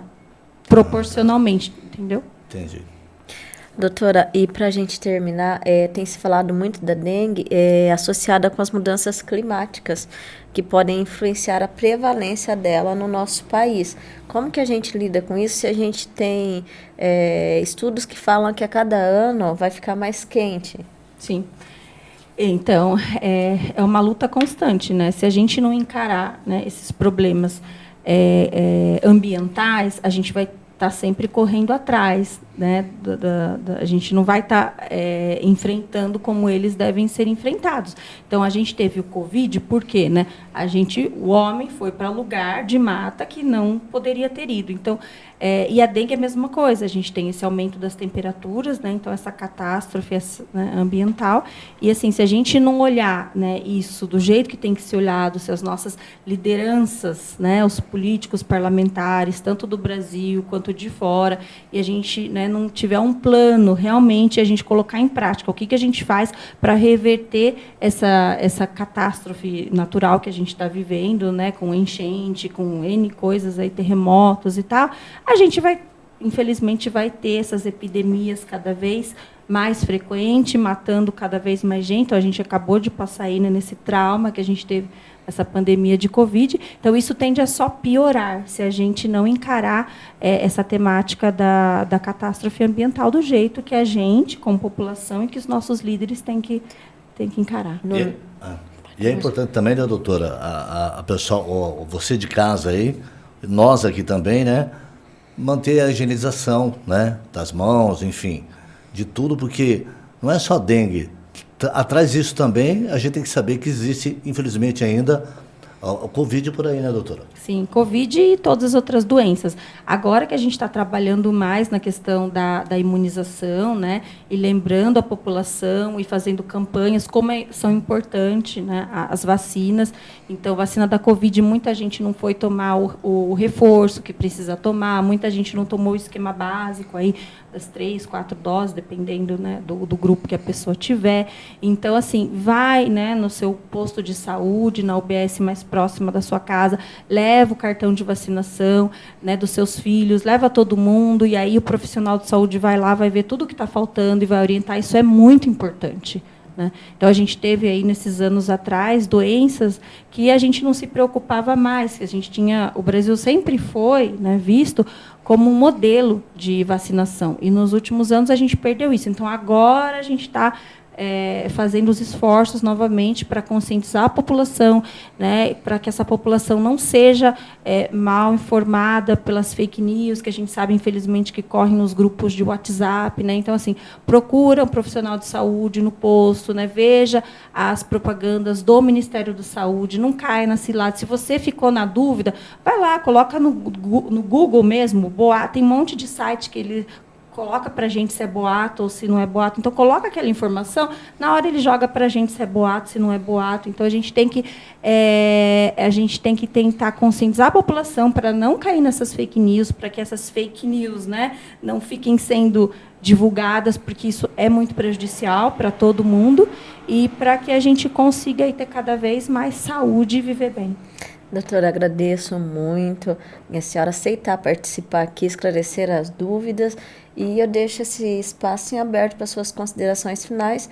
proporcionalmente, entendeu? Entendi. Doutora, e para a gente terminar, tem se falado muito da dengue associada com as mudanças climáticas, que podem influenciar a prevalência dela no nosso país. Como que a gente lida com isso se a gente tem estudos que falam que a cada ano vai ficar mais quente? Sim. Então, é uma luta constante, né? Se a gente não encarar, né, esses problemas ambientais, a gente vai está sempre correndo atrás, né? A gente não vai estar enfrentando como eles devem ser enfrentados. Então, a gente teve o Covid, por quê? Né? O homem foi para lugar de mata que não poderia ter ido. Então, e a dengue é a mesma coisa, a gente tem esse aumento das temperaturas, né? Então, essa catástrofe ambiental. E, assim, se a gente não olhar, né, isso do jeito que tem que ser olhado, se as nossas lideranças, né, os políticos parlamentares, tanto do Brasil quanto de fora, e a gente, né, não tiver um plano, realmente, a gente colocar em prática o que a gente faz para reverter essa catástrofe natural que a gente está vivendo, né, com enchente, com N coisas, aí, terremotos e tal, a gente infelizmente, vai ter essas epidemias cada vez mais frequentes, matando cada vez mais gente. Então, a gente acabou de passar aí, né, nesse trauma que a gente teve, essa pandemia de Covid. Então, isso tende a só piorar se a gente não encarar essa temática da catástrofe ambiental do jeito que a gente, como população, e que os nossos líderes têm que encarar. E é importante também, né, doutora, a pessoal, você de casa aí, nós aqui também, né, manter a higienização, né, das mãos, enfim, de tudo, porque não é só dengue. Atrás disso também, a gente tem que saber que existe, infelizmente ainda, o Covid por aí, né, doutora? Sim, Covid e todas as outras doenças. Agora que a gente está trabalhando mais na questão da imunização, né, e lembrando a população e fazendo campanhas, como são importantes, né, as vacinas. Então, vacina da Covid, muita gente não foi tomar o reforço que precisa tomar, muita gente não tomou o esquema básico, aí, das 3, 4 doses, dependendo, né, do grupo que a pessoa tiver. Então, assim, vai, né, no seu posto de saúde, na UBS mais próxima da sua casa, leva o cartão de vacinação, né, dos seus filhos, leva todo mundo, e aí o profissional de saúde vai lá, vai ver tudo o que está faltando e vai orientar. Isso é muito importante, né? Então, a gente teve aí, nesses anos atrás, doenças que a gente não se preocupava mais, que a gente tinha... O Brasil sempre foi, né, visto como um modelo de vacinação. E, nos últimos anos, a gente perdeu isso. Então, agora a gente está fazendo os esforços novamente para conscientizar a população, né, para que essa população não seja mal informada pelas fake news, que a gente sabe, infelizmente, que correm nos grupos de WhatsApp, né? Então, assim, procura um profissional de saúde no posto, né, veja as propagandas do Ministério da Saúde, não caia na cilada. Se você ficou na dúvida, vai lá, coloca no Google mesmo, boato, tem um monte de site que ele coloca para a gente se é boato ou se não é boato. Então, coloca aquela informação, na hora ele joga para a gente se é boato, se não é boato. Então, a gente tem que tentar conscientizar a população para não cair nessas fake news, para que essas fake news, né, não fiquem sendo divulgadas, porque isso é muito prejudicial para todo mundo, e para que a gente consiga aí ter cada vez mais saúde e viver bem. Doutora, agradeço muito a senhora aceitar participar aqui, esclarecer as dúvidas, e eu deixo esse espaço em aberto para suas considerações finais.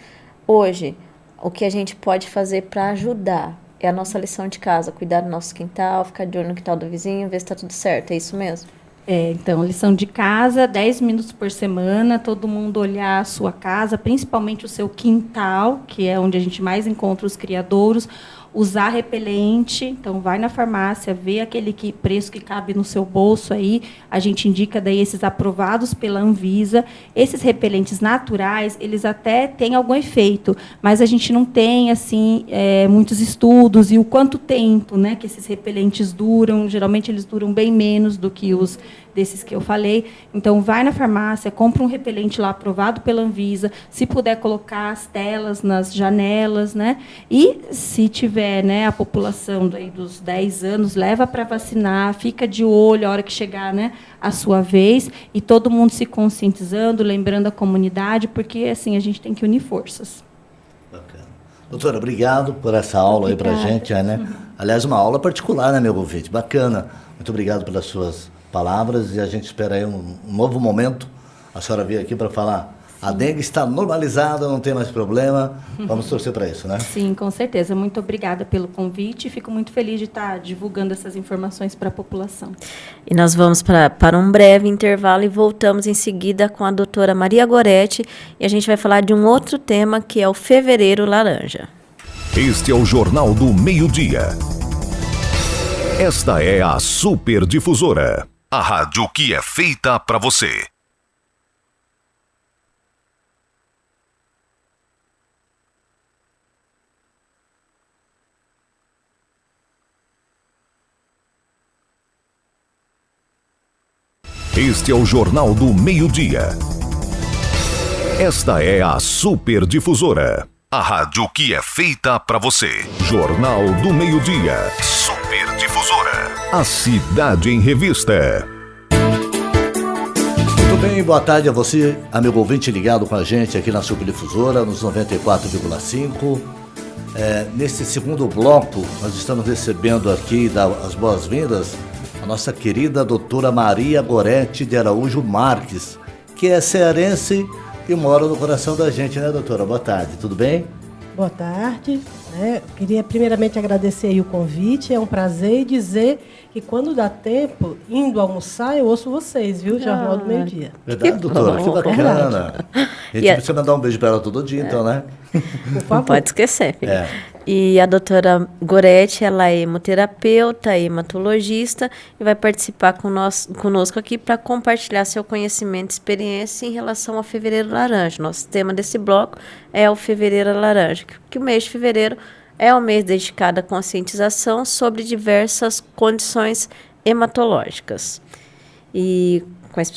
Hoje, o que a gente pode fazer para ajudar é a nossa lição de casa, cuidar do nosso quintal, ficar de olho no quintal do vizinho, ver se está tudo certo, é isso mesmo? Então, lição de casa, 10 minutos por semana, todo mundo olhar a sua casa, principalmente o seu quintal, que é onde a gente mais encontra os criadouros, usar repelente. Então, vai na farmácia, vê aquele preço que cabe no seu bolso aí, a gente indica daí esses aprovados pela Anvisa. Esses repelentes naturais, eles até têm algum efeito, mas a gente não tem assim muitos estudos e o quanto tempo, né, que esses repelentes duram. Geralmente eles duram bem menos do que os desses que eu falei. Então, vai na farmácia, compra um repelente lá aprovado pela Anvisa, se puder colocar as telas nas janelas, né? E se tiver, né, a população daí dos 10 anos, leva para vacinar, fica de olho a hora que chegar, né, a sua vez, e todo mundo se conscientizando, lembrando a comunidade, porque assim a gente tem que unir forças. Bacana. Doutora, obrigado por essa aula aí para a gente, né? Aliás, uma aula particular, né, meu convite? Bacana. Muito obrigado pelas suas palavras, e a gente espera aí um novo momento. A senhora veio aqui para falar, a dengue está normalizada, não tem mais problema, vamos torcer para isso, né? Sim, com certeza. Muito obrigada pelo convite, fico muito feliz de estar divulgando essas informações para a população. E nós vamos para um breve intervalo e voltamos em seguida com a doutora Maria Goretti, e a gente vai falar de um outro tema, que é o Fevereiro Laranja. Este é o Jornal do Meio-Dia. Esta é a Super Difusora. A rádio que é feita para você. Este é o Jornal do Meio-Dia. Esta é a Super Difusora. A rádio que é feita para você. Jornal do Meio-Dia. Super Difusora. A cidade em revista. Muito bem, boa tarde a você, amigo ouvinte ligado com a gente aqui na Super Difusora, nos 94,5. Nesse segundo bloco, nós estamos recebendo aqui as boas-vindas a nossa querida doutora Maria Gorete de Araújo Marques, que é cearense e mora no coração da gente, né, doutora? Boa tarde, tudo bem? Boa tarde. Queria primeiramente agradecer aí o convite, é um prazer dizer que quando dá tempo, indo almoçar, eu ouço vocês, viu? Jornal do Meio-Dia. Verdade, doutora? Que bacana. A gente precisa mandar um beijo para ela todo dia, então, né? Por favor. Não pode esquecer, filha. E a doutora Gorete, ela é hemoterapeuta, hematologista e vai participar conosco aqui para compartilhar seu conhecimento e experiência em relação ao Fevereiro Laranja. Nosso tema desse bloco é o Fevereiro Laranja, que o mês de fevereiro é o mês dedicado à conscientização sobre diversas condições hematológicas. E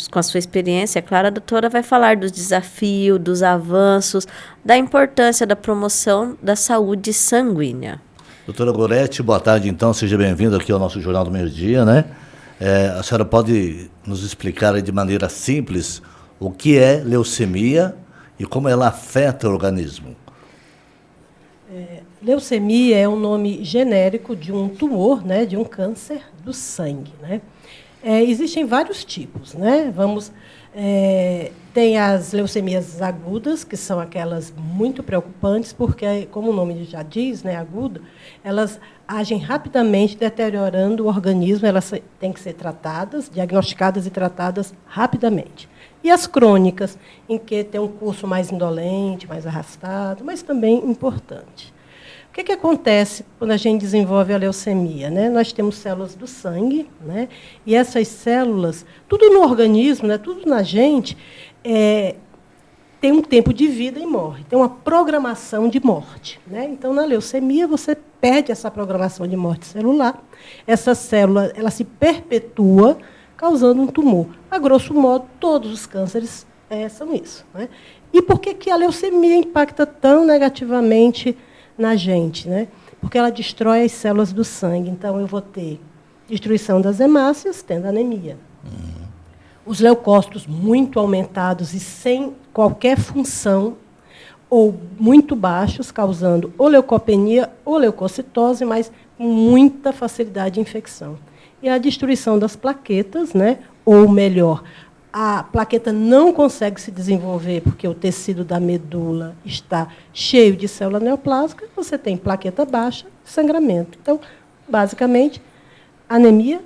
com a sua experiência, é claro, a doutora vai falar dos desafios, dos avanços, da importância da promoção da saúde sanguínea. Doutora Gorete, boa tarde então, seja bem-vinda aqui ao nosso Jornal do Meio-Dia, né? A senhora pode nos explicar aí de maneira simples o que é leucemia e como ela afeta o organismo? Leucemia é um nome genérico de um tumor, né, de um câncer do sangue, né? Existem vários tipos, né? Tem as leucemias agudas, que são aquelas muito preocupantes, porque, como o nome já diz, né, aguda, elas agem rapidamente, deteriorando o organismo, elas têm que ser tratadas, diagnosticadas e tratadas rapidamente. E as crônicas, em que tem um curso mais indolente, mais arrastado, mas também importante. O que acontece quando a gente desenvolve a leucemia, né? Nós temos células do sangue, né? E essas células, tudo no organismo, né? Tudo na gente, tem um tempo de vida e morre. Tem uma programação de morte, né? Então, na leucemia, você perde essa programação de morte celular. Essa célula ela se perpetua, causando um tumor. A grosso modo, todos os cânceres são isso, né? E por que a leucemia impacta tão negativamente na gente, né? Porque ela destrói as células do sangue. Então, eu vou ter destruição das hemácias, tendo anemia. Os leucócitos muito aumentados e sem qualquer função, ou muito baixos, causando ou leucopenia ou leucocitose, mas com muita facilidade de infecção. E a destruição das plaquetas, né? Ou melhor, a plaqueta não consegue se desenvolver porque o tecido da medula está cheio de célula neoplásica, você tem plaqueta baixa, sangramento. Então, basicamente, anemia,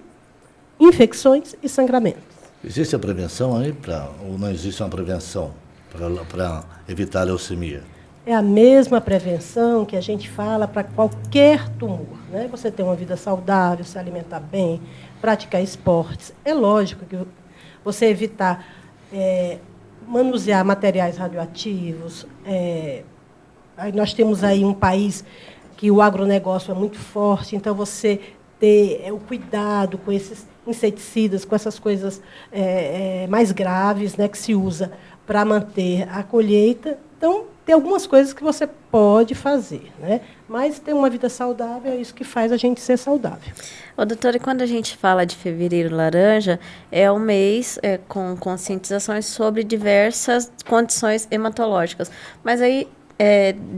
infecções e sangramento. Existe a prevenção aí, ou não existe uma prevenção para evitar a leucemia? É a mesma prevenção que a gente fala para qualquer tumor, né? Você ter uma vida saudável, se alimentar bem, praticar esportes. É lógico que você evitar manusear materiais radioativos. Nós temos aí um país que o agronegócio é muito forte, então você ter o cuidado com esses inseticidas, com essas coisas mais graves, né, que se usa para manter a colheita. Então, tem algumas coisas que você pode fazer, né? Mas ter uma vida saudável é isso que faz a gente ser saudável. Doutora, e quando a gente fala de Fevereiro Laranja, é um mês com conscientizações sobre diversas condições hematológicas. Mas aí,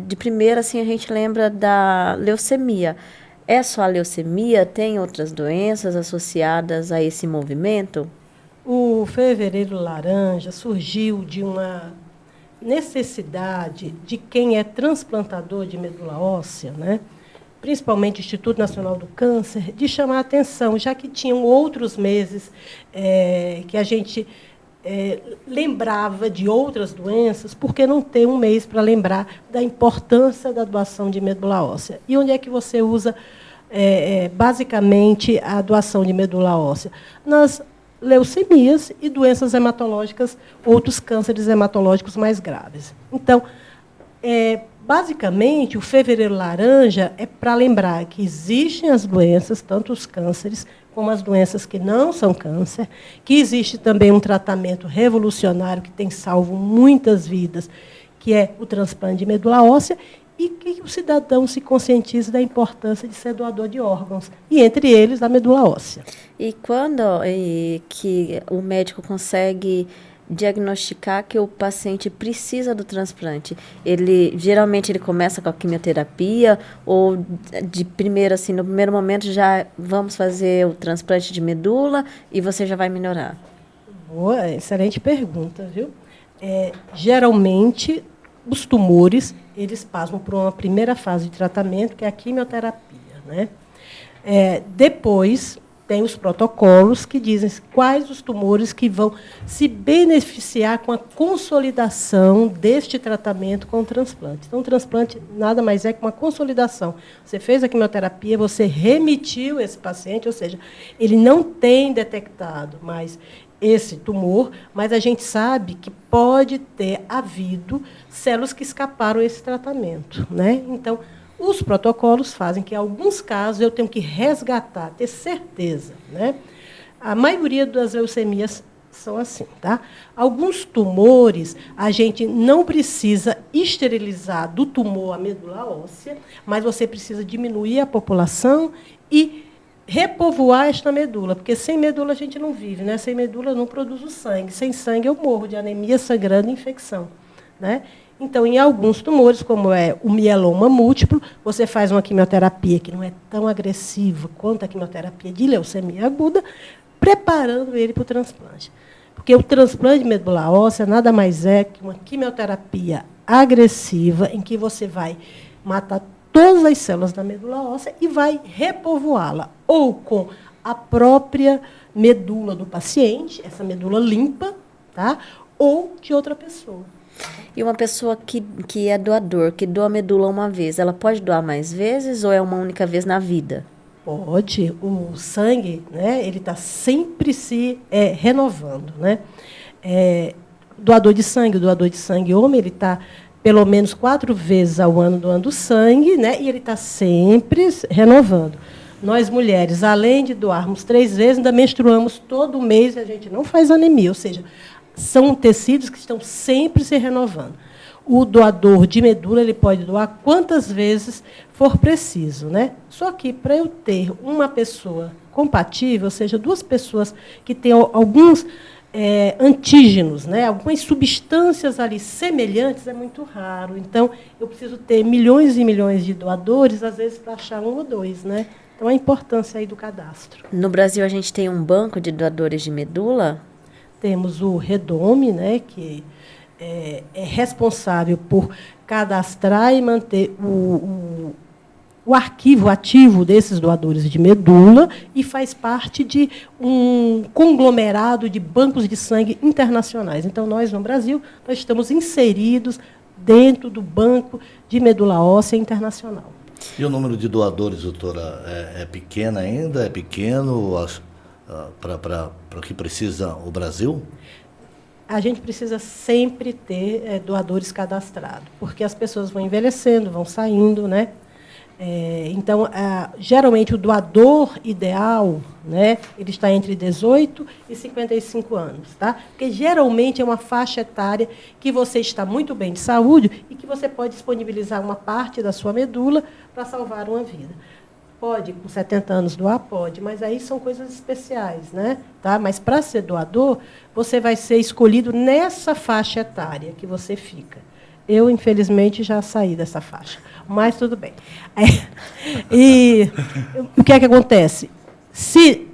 de primeira, assim, a gente lembra da leucemia. É só a leucemia? Tem outras doenças associadas a esse movimento? O Fevereiro Laranja surgiu de uma necessidade de quem é transplantador de medula óssea, né? Principalmente o Instituto Nacional do Câncer, de chamar a atenção, já que tinham outros meses que a gente lembrava de outras doenças, por que não ter um mês para lembrar da importância da doação de medula óssea? E onde é que você usa, basicamente, a doação de medula óssea? Nas leucemias e doenças hematológicas, outros cânceres hematológicos mais graves. Então, basicamente, o Fevereiro Laranja é para lembrar que existem as doenças, tanto os cânceres como as doenças que não são câncer, que existe também um tratamento revolucionário que tem salvo muitas vidas, que é o transplante de medula óssea, e que o cidadão se conscientize da importância de ser doador de órgãos, e entre eles a medula óssea. E quando que o médico consegue diagnosticar que o paciente precisa do transplante? Geralmente ele começa com a quimioterapia ou de primeiro, assim, no primeiro momento já vamos fazer o transplante de medula e você já vai melhorar? Boa, excelente pergunta, viu? Geralmente, os tumores, eles passam por uma primeira fase de tratamento, que é a quimioterapia, né? Depois, tem os protocolos que dizem quais os tumores que vão se beneficiar com a consolidação deste tratamento com o transplante. Então, o transplante nada mais é que uma consolidação. Você fez a quimioterapia, você remitiu esse paciente, ou seja, ele não tem detectado mais esse tumor, mas a gente sabe que pode ter havido células que escaparam a esse tratamento, né? Então, os protocolos fazem que, em alguns casos, eu tenho que resgatar, ter certeza, né? A maioria das leucemias são assim, tá? Alguns tumores, a gente não precisa esterilizar do tumor a medula óssea, mas você precisa diminuir a população e repovoar esta medula, porque sem medula a gente não vive, né? Sem medula eu não produzo sangue. Sem sangue eu morro de anemia, sangrando e infecção, né? Então, em alguns tumores, como é o mieloma múltiplo, você faz uma quimioterapia que não é tão agressiva quanto a quimioterapia de leucemia aguda, preparando ele para o transplante. Porque o transplante de medula óssea nada mais é que uma quimioterapia agressiva, em que você vai matar todas as células da medula óssea e vai repovoá-la, ou com a própria medula do paciente, essa medula limpa, tá? Ou de outra pessoa. E uma pessoa que é doador, que doa medula uma vez, ela pode doar mais vezes ou é uma única vez na vida? Pode. O sangue, né, ele está sempre se renovando, né? Doador de sangue homem, ele está pelo menos 4 vezes ao ano doando sangue, né? E ele está sempre renovando. Nós, mulheres, além de doarmos 3 vezes, ainda menstruamos todo mês e a gente não faz anemia, ou seja, são tecidos que estão sempre se renovando. O doador de medula ele pode doar quantas vezes for preciso, né? Só que, para eu ter uma pessoa compatível, ou seja, 2 pessoas que tenham alguns antígenos, né? Algumas substâncias ali semelhantes, é muito raro. Então, eu preciso ter milhões e milhões de doadores, às vezes, para achar 1 ou 2, né? Então, a importância aí do cadastro. No Brasil, a gente tem um banco de doadores de medula? Temos o Redome, né, que é responsável por cadastrar e manter o arquivo ativo desses doadores de medula e faz parte de um conglomerado de bancos de sangue internacionais. Então, nós, no Brasil, nós estamos inseridos dentro do Banco de Medula Óssea Internacional. E o número de doadores, doutora, é pequeno ainda? É pequeno para o que precisa o Brasil? A gente precisa sempre ter doadores cadastrados, porque as pessoas vão envelhecendo, vão saindo, né? Então, geralmente, o doador ideal, né, ele está entre 18 e 55 anos. Tá? Porque, geralmente, é uma faixa etária que você está muito bem de saúde e que você pode disponibilizar uma parte da sua medula para salvar uma vida. Pode, com 70 anos, doar? Pode, mas aí são coisas especiais, né? Tá? Mas, para ser doador, você vai ser escolhido nessa faixa etária que você fica. Eu, infelizmente, já saí dessa faixa, mas tudo bem. E o que é que acontece? Se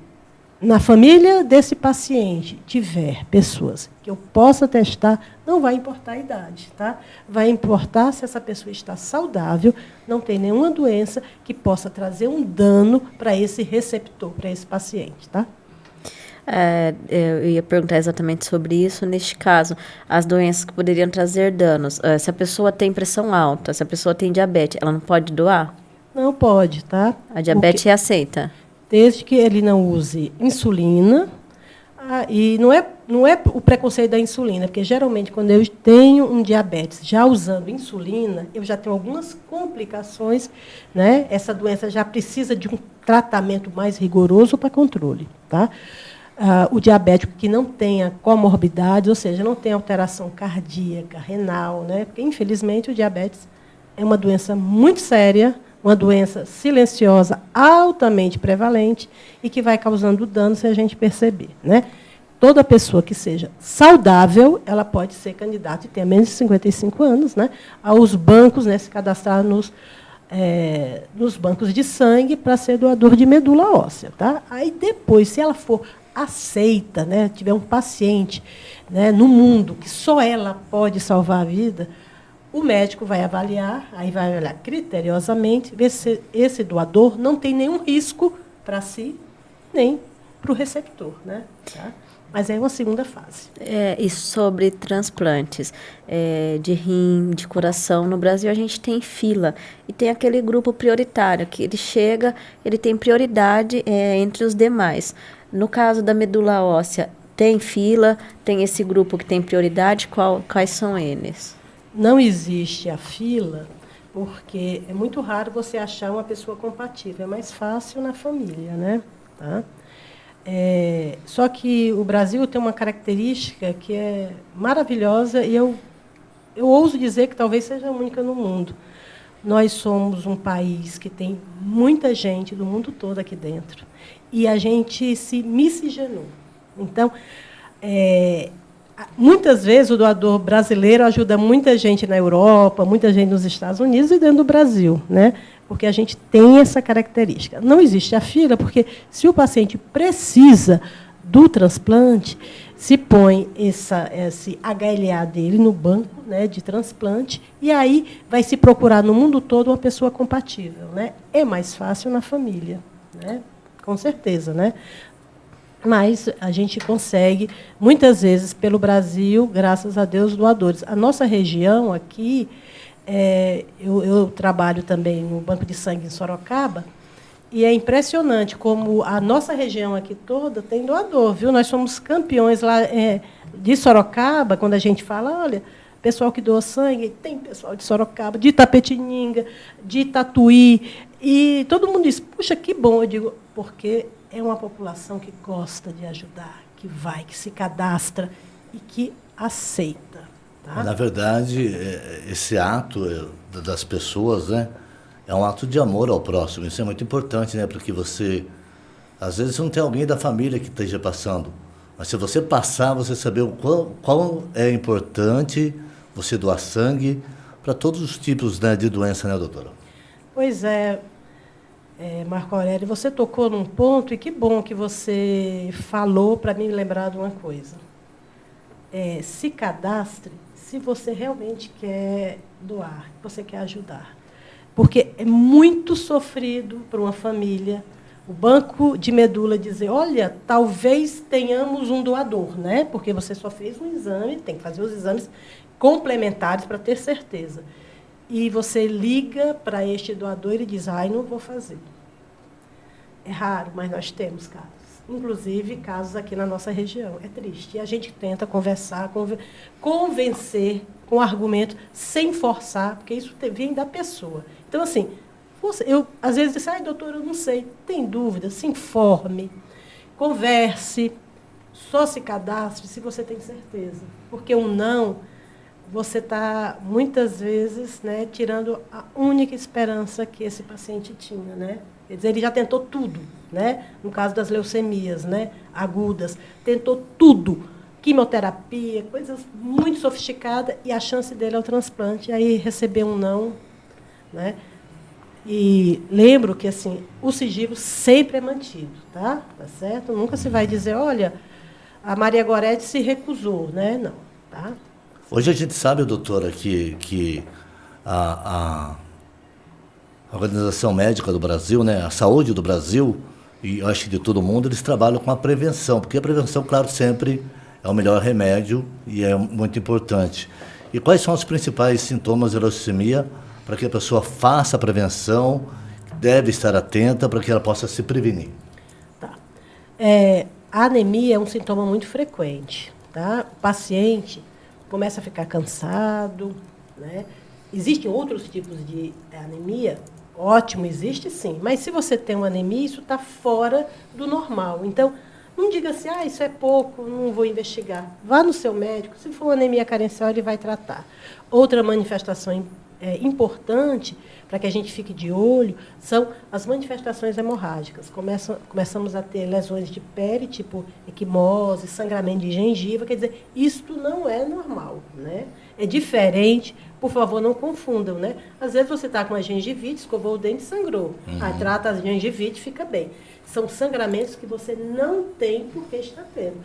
na família desse paciente tiver pessoas que eu possa testar, não vai importar a idade, tá? Vai importar se essa pessoa está saudável, não tem nenhuma doença que possa trazer um dano para esse receptor, para esse paciente, tá? Eu ia perguntar exatamente sobre isso. Neste caso, as doenças que poderiam trazer danos. Se a pessoa tem pressão alta, se a pessoa tem diabetes, ela não pode doar? Não pode, tá? A diabetes é aceita? Desde que ele não use insulina, E não é o preconceito da insulina, porque geralmente quando eu tenho um diabetes já usando insulina, eu já tenho algumas complicações, né? Essa doença já precisa de um tratamento mais rigoroso para controle, tá? O diabético que não tenha comorbidades, ou seja, não tem alteração cardíaca, renal, né? Porque infelizmente o diabetes é uma doença muito séria, uma doença silenciosa, altamente prevalente e que vai causando dano se a gente perceber, né? Toda pessoa que seja saudável, ela pode ser candidata e tenha menos de 55 anos, né, aos bancos, né, se cadastrar nos bancos de sangue para ser doador de medula óssea. Tá? Aí depois, se ela for aceita, né, tiver um paciente, né, no mundo que só ela pode salvar a vida, o médico vai avaliar, aí vai olhar criteriosamente, ver se esse doador não tem nenhum risco para si, nem para o receptor. Né? Tá? Mas é uma segunda fase. E sobre transplantes de rim, de coração, no Brasil a gente tem fila. E tem aquele grupo prioritário, que ele chega, ele tem prioridade entre os demais. No caso da medula óssea, tem fila, tem esse grupo que tem prioridade, quais são eles? Não existe a fila, porque é muito raro você achar uma pessoa compatível. É mais fácil na família, né? Tá? Só que o Brasil tem uma característica que é maravilhosa e eu ouso dizer que talvez seja a única no mundo. Nós somos um país que tem muita gente do mundo todo aqui dentro. E a gente se miscigenou. Então, muitas vezes o doador brasileiro ajuda muita gente na Europa, muita gente nos Estados Unidos e dentro do Brasil, né? Porque a gente tem essa característica. Não existe a fila, porque se o paciente precisa do transplante, se põe esse HLA dele no banco, né, de transplante, e aí vai se procurar no mundo todo uma pessoa compatível. Né? É mais fácil na família, né? Com certeza. Né? Mas a gente consegue, muitas vezes, pelo Brasil, graças a Deus, doadores. A nossa região aqui, eu trabalho também no Banco de Sangue em Sorocaba, e é impressionante como a nossa região aqui toda tem doador, viu? Nós somos campeões lá de Sorocaba, quando a gente fala, olha, pessoal que doa sangue, tem pessoal de Sorocaba, de Itapetininga, de Tatuí, e todo mundo diz, puxa, que bom, eu digo, porque é uma população que gosta de ajudar, que vai, que se cadastra e que aceita. Tá? Na verdade, esse ato das pessoas, né, é um ato de amor ao próximo. Isso é muito importante, né, porque você, às vezes, não tem alguém da família que esteja passando. Mas se você passar, você saber o qual é importante você doar sangue para todos os tipos, né, de doença, né, doutora? Pois é, Marco Aurélio, você tocou num ponto, e que bom que você falou para me lembrar de uma coisa. Se cadastre se você realmente quer doar, você quer ajudar. Porque é muito sofrido para uma família o banco de medula dizer, olha, talvez tenhamos um doador, né? Porque você só fez um exame, tem que fazer os exames complementares para ter certeza. E você liga para este doador e ele diz, não vou fazer. É raro, mas nós temos casos. Inclusive, casos aqui na nossa região. É triste. E a gente tenta conversar, convencer com argumento, sem forçar, porque isso vem da pessoa. Então, assim, eu às vezes disse, doutora, eu não sei, tem dúvida, se informe, converse, só se cadastre se você tem certeza. Porque o não, você está, muitas vezes, né, tirando a única esperança que esse paciente tinha, né? Quer dizer, ele já tentou tudo, né? No caso das leucemias, né, agudas, tentou tudo, quimioterapia, coisas muito sofisticadas, e a chance dele é o transplante, e aí receber um não, né? E lembro que assim, o sigilo sempre é mantido, tá? Tá certo? Nunca se vai dizer, olha, a Maria Gorete se recusou, né? Não, tá? Hoje a gente sabe, doutora, que a Organização Médica do Brasil, né, a saúde do Brasil, e eu acho que de todo mundo, eles trabalham com a prevenção, porque a prevenção, claro, sempre é o melhor remédio e é muito importante. E quais são os principais sintomas da leucemia para que a pessoa faça a prevenção, deve estar atenta para que ela possa se prevenir? Tá. a anemia é um sintoma muito frequente. Tá? O paciente começa a ficar cansado, né? Existem outros tipos de anemia? Ótimo, existe sim. Mas se você tem uma anemia, isso está fora do normal. Então, não diga assim, isso é pouco, não vou investigar. Vá no seu médico, se for uma anemia carencial, ele vai tratar. Outra manifestação importante, para que a gente fique de olho, são as manifestações hemorrágicas. Começamos a ter lesões de pele, tipo equimose, sangramento de gengiva, quer dizer, isto não é normal, né? É diferente, por favor, não confundam, né? Às vezes você está com uma gengivite, escovou o dente e sangrou. Aí trata a gengivite, fica bem. São sangramentos que você não tem porque está tendo.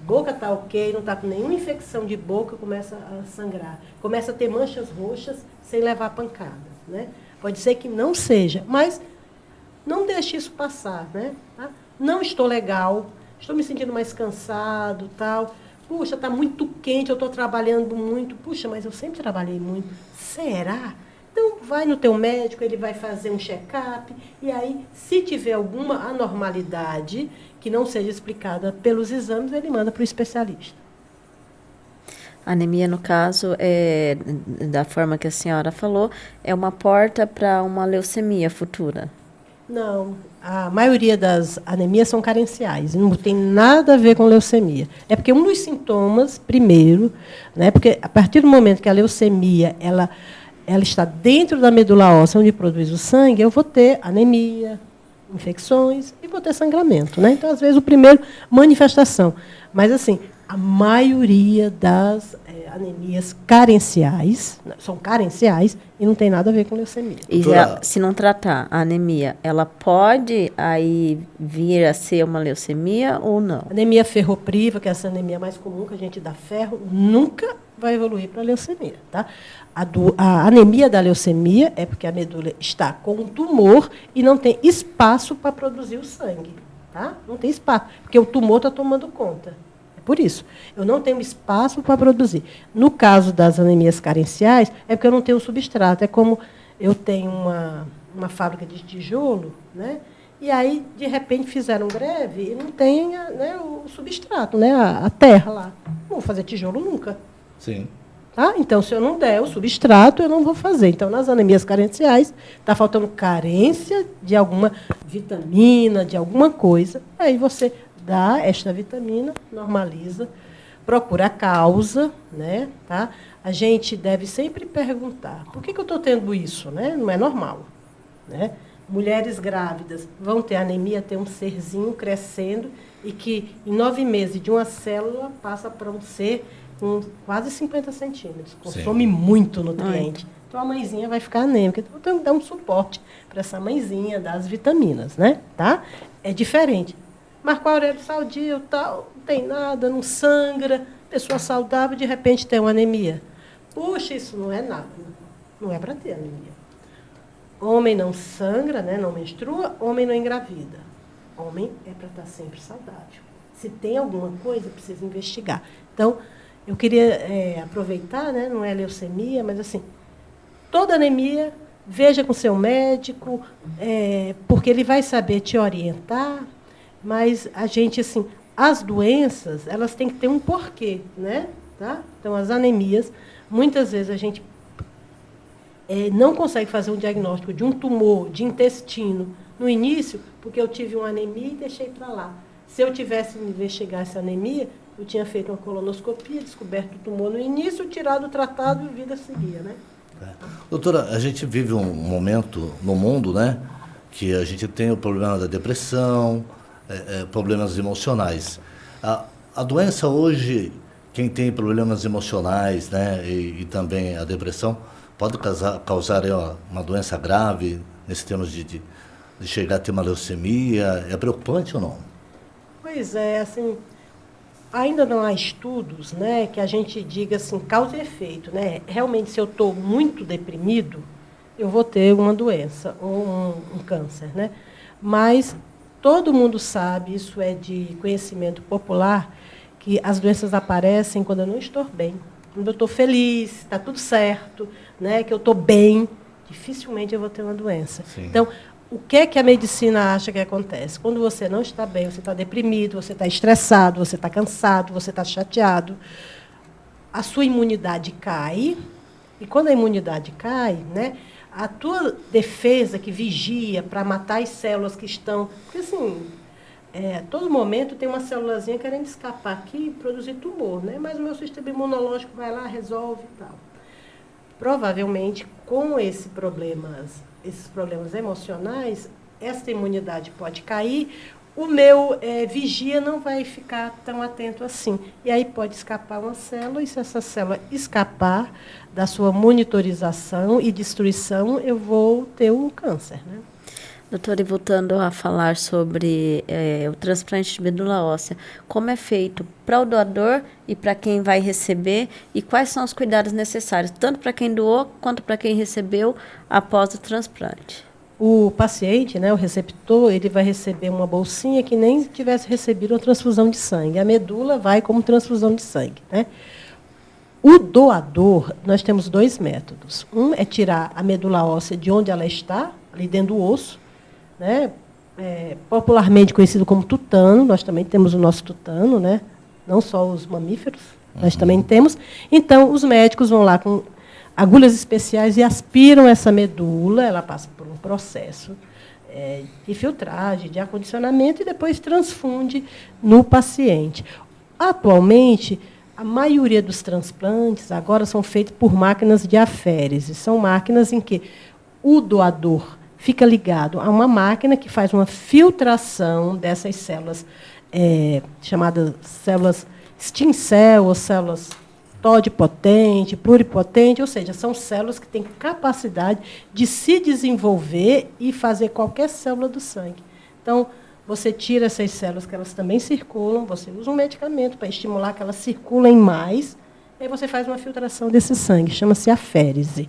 Boca está ok, não está com nenhuma infecção de boca, começa a sangrar. Começa a ter manchas roxas sem levar pancada, né? Pode ser que não seja, mas não deixe isso passar, né? Tá? Não estou legal, estou me sentindo mais cansado, tal. Puxa, está muito quente, eu estou trabalhando muito. Puxa, mas eu sempre trabalhei muito. Será? Então, vai no teu médico, ele vai fazer um check-up, e aí, se tiver alguma anormalidade que não seja explicada pelos exames, ele manda para o especialista. A anemia, no caso, da forma que a senhora falou, é uma porta para uma leucemia futura? Não, a maioria das anemias são carenciais, não tem nada a ver com leucemia. É porque um dos sintomas, primeiro, né, porque a partir do momento que a leucemia ela está dentro da medula óssea, onde produz o sangue, eu vou ter anemia, infecções e vou ter sangramento, né? Então, às vezes, o primeiro, manifestação. Mas, assim, a maioria das anemias carenciais, são carenciais e não tem nada a ver com leucemia. E se não tratar a anemia, ela pode aí vir a ser uma leucemia ou não? Anemia ferropriva, que é essa anemia mais comum que a gente dá ferro, nunca vai evoluir para leucemia, tá? A anemia da leucemia é porque a medula está com um tumor e não tem espaço para produzir o sangue, tá? Não tem espaço, porque o tumor está tomando conta. Por isso, eu não tenho espaço para produzir. No caso das anemias carenciais, é porque eu não tenho substrato. É como eu tenho uma fábrica de tijolo, né? E aí, de repente, fizeram greve e não tem, né, o substrato, né, a terra lá. Não vou fazer tijolo nunca. Sim. Tá? Então, se eu não der o substrato, eu não vou fazer. Então, nas anemias carenciais, está faltando carência de alguma vitamina, de alguma coisa. Aí você dá esta vitamina, normaliza, procura a causa, né? Tá? A gente deve sempre perguntar, por que eu estou tendo isso? Né? Não é normal. Né? Mulheres grávidas vão ter anemia, ter um serzinho crescendo e que em 9 meses de uma célula passa para um ser com quase 50 centímetros. Consome muito nutriente. Então a mãezinha vai ficar anêmica. Então tem que dar um suporte para essa mãezinha, dar as vitaminas, né? Tá? É diferente. Marco Aurélio saudio, tal, não tem nada, não sangra, pessoa saudável, de repente tem uma anemia. Puxa, isso não é nada. Não é para ter anemia. Homem não sangra, né, não menstrua, homem não engravida. Homem é para estar sempre saudável. Se tem alguma coisa, precisa investigar. Então, eu queria aproveitar, né, não é leucemia, mas assim, toda anemia, veja com seu médico, porque ele vai saber te orientar. Mas a gente, assim, as doenças, elas têm que ter um porquê, né? Tá? Então, as anemias, muitas vezes a gente não consegue fazer um diagnóstico de um tumor de intestino no início, porque eu tive uma anemia e deixei para lá. Se eu tivesse investigado essa anemia, eu tinha feito uma colonoscopia, descoberto o tumor no início, tirado o tratado e a vida seguia, né? Doutora, a gente vive um momento no mundo, né, que a gente tem o problema da depressão, problemas emocionais. A doença hoje, quem tem problemas emocionais, né, e também a depressão, pode causar uma doença grave, nesse termos de chegar a ter uma leucemia. É preocupante ou não? Pois é, assim, ainda não há estudos, né, que a gente diga assim, causa e efeito, né? Realmente, se eu estou muito deprimido, eu vou ter uma doença ou um câncer, né? Mas todo mundo sabe, isso é de conhecimento popular, que as doenças aparecem quando eu não estou bem. Quando eu estou feliz, está tudo certo, né, que eu estou bem, dificilmente eu vou ter uma doença. Sim. Então, o que é que a medicina acha que acontece? Quando você não está bem, você está deprimido, você está estressado, você está cansado, você está chateado, a sua imunidade cai, e quando a imunidade cai, né, a tua defesa que vigia para matar as células que estão... Porque, assim, todo momento tem uma célulazinha querendo escapar aqui e produzir tumor, né? Mas o meu sistema imunológico vai lá, resolve e tal. Provavelmente, com esses problemas emocionais, essa imunidade pode cair, o meu vigia não vai ficar tão atento assim. E aí pode escapar uma célula, e se essa célula escapar da sua monitorização e destruição, eu vou ter um câncer, né? Doutora, e voltando a falar sobre o transplante de medula óssea, como é feito para o doador e para quem vai receber, e quais são os cuidados necessários, tanto para quem doou quanto para quem recebeu após o transplante? O paciente, né, o receptor, ele vai receber uma bolsinha que nem tivesse recebido uma transfusão de sangue. A medula vai como transfusão de sangue, né? O doador, nós temos 2 métodos. Um é tirar a medula óssea de onde ela está, ali dentro do osso, né? Popularmente conhecido como tutano. Nós também temos o nosso tutano, né? Não só os mamíferos, nós também temos. Então, os médicos vão lá com agulhas especiais e aspiram essa medula, ela passa por um processo de filtragem, de acondicionamento, e depois transfunde no paciente. Atualmente, a maioria dos transplantes agora são feitos por máquinas de aférese. São máquinas em que o doador fica ligado a uma máquina que faz uma filtração dessas células, chamadas células stem cell, ou células todipotente, pluripotente, ou seja, são células que têm capacidade de se desenvolver e fazer qualquer célula do sangue. Então, você tira essas células que elas também circulam, você usa um medicamento para estimular que elas circulem mais, e aí você faz uma filtração desse sangue, chama-se aférese.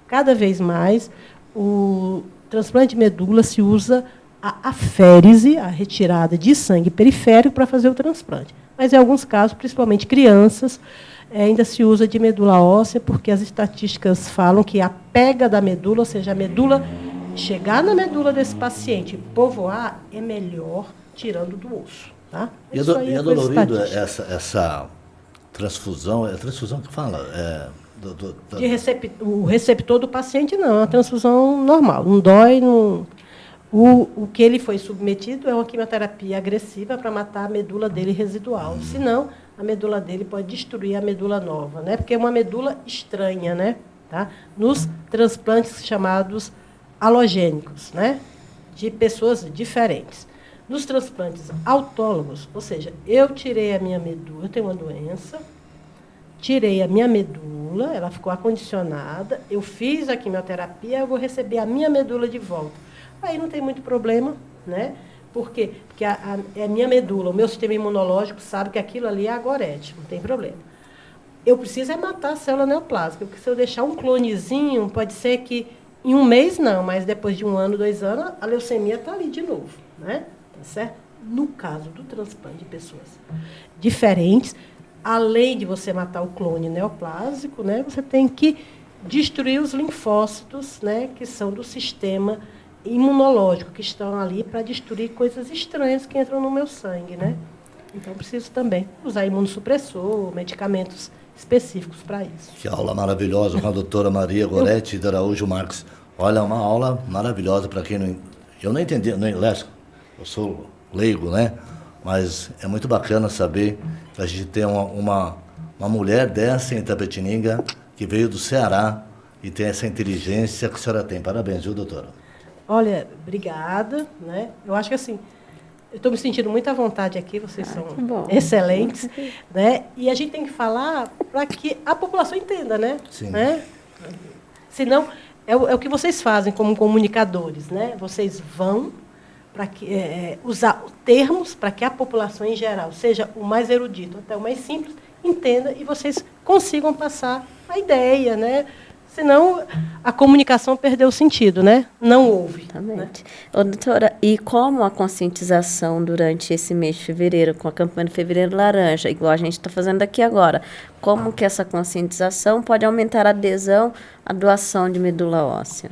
Cada vez mais, o transplante de medula se usa a aférese, a retirada de sangue periférico, para fazer o transplante. Mas, em alguns casos, principalmente crianças, ainda se usa de medula óssea, porque as estatísticas falam que a pega da medula, ou seja, a medula chegar na medula desse paciente e povoar, é melhor tirando do osso. Tá? E é dolorido essa transfusão? É transfusão que fala? O receptor do paciente, não. É uma transfusão normal. Não dói. Não... O que ele foi submetido é uma quimioterapia agressiva para matar a medula dele residual. Senão, a medula dele pode destruir a medula nova, né? Porque é uma medula estranha, né? Tá? Nos transplantes chamados halogênicos, né? De pessoas diferentes. Nos transplantes autólogos, ou seja, eu tirei a minha medula, eu tenho uma doença, tirei a minha medula, ela ficou acondicionada, eu fiz a quimioterapia, eu vou receber a minha medula de volta. Aí não tem muito problema, né? Por quê? Porque é a minha medula, o meu sistema imunológico sabe que aquilo ali é agorético, não tem problema. Eu preciso matar a célula neoplásica, porque se eu deixar um clonezinho, pode ser que em um mês não, mas depois de 1 ano, 2 anos, a leucemia está ali de novo, né? Tá certo? No caso do transplante de pessoas diferentes, além de você matar o clone neoplásico, né, você tem que destruir os linfócitos, né, que são do sistema imunológico, que estão ali para destruir coisas estranhas que entram no meu sangue, né? Então, preciso também usar imunossupressor, medicamentos específicos para isso. Que aula maravilhosa com a doutora Maria Goretti de Araújo Marques. Olha, uma aula maravilhosa para quem não... Eu não entendi, não, eu sou leigo, né? Mas é muito bacana saber que a gente tem uma mulher dessa em Itapetininga, que veio do Ceará e tem essa inteligência que a senhora tem. Parabéns, viu, doutora? Olha, obrigada, né? Eu acho que assim, eu estou me sentindo muito à vontade aqui, vocês são excelentes, né? E a gente tem que falar para que a população entenda, né? Sim. Né? Senão, é o que vocês fazem como comunicadores, né? Vocês vão para usar termos para que a população em geral, seja o mais erudito até o mais simples, entenda e vocês consigam passar a ideia, né? Senão, a comunicação perdeu o sentido, né? Não houve. Exatamente. Ô, doutora, e como a conscientização durante esse mês de fevereiro, com a campanha de Fevereiro Laranja, igual a gente está fazendo aqui agora, como que essa conscientização pode aumentar a adesão à doação de medula óssea?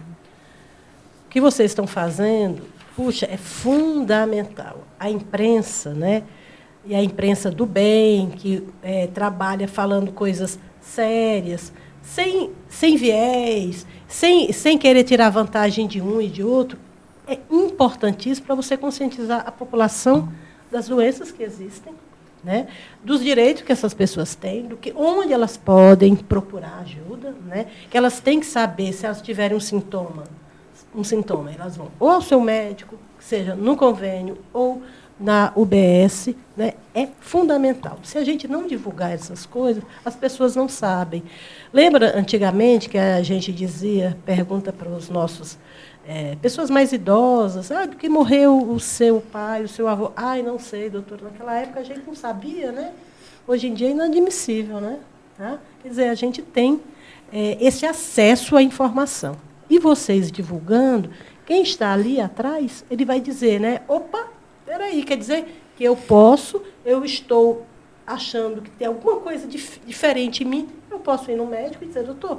O que vocês estão fazendo, puxa, é fundamental. A imprensa, né? E a imprensa do bem, que trabalha falando coisas sérias, sem viés, sem querer tirar vantagem de um e de outro, é importantíssimo para você conscientizar a população das doenças que existem, né? Dos direitos que essas pessoas têm, onde elas podem procurar ajuda, né? Que elas têm que saber, se elas tiverem um sintoma, elas vão ou ao seu médico, seja no convênio ou na UBS, né? É fundamental. Se a gente não divulgar essas coisas, as pessoas não sabem. Lembra antigamente que a gente dizia, pergunta para os nossos pessoas mais idosas, do que morreu o seu pai, o seu avô? Ai, não sei, doutor. Naquela época a gente não sabia, né? Hoje em dia é inadmissível, né? Tá? Quer dizer, a gente tem esse acesso à informação. E vocês divulgando, quem está ali atrás, ele vai dizer, né? Opa, peraí, quer dizer que eu estou achando que tem alguma coisa diferente em mim, eu posso ir no médico e dizer, doutor,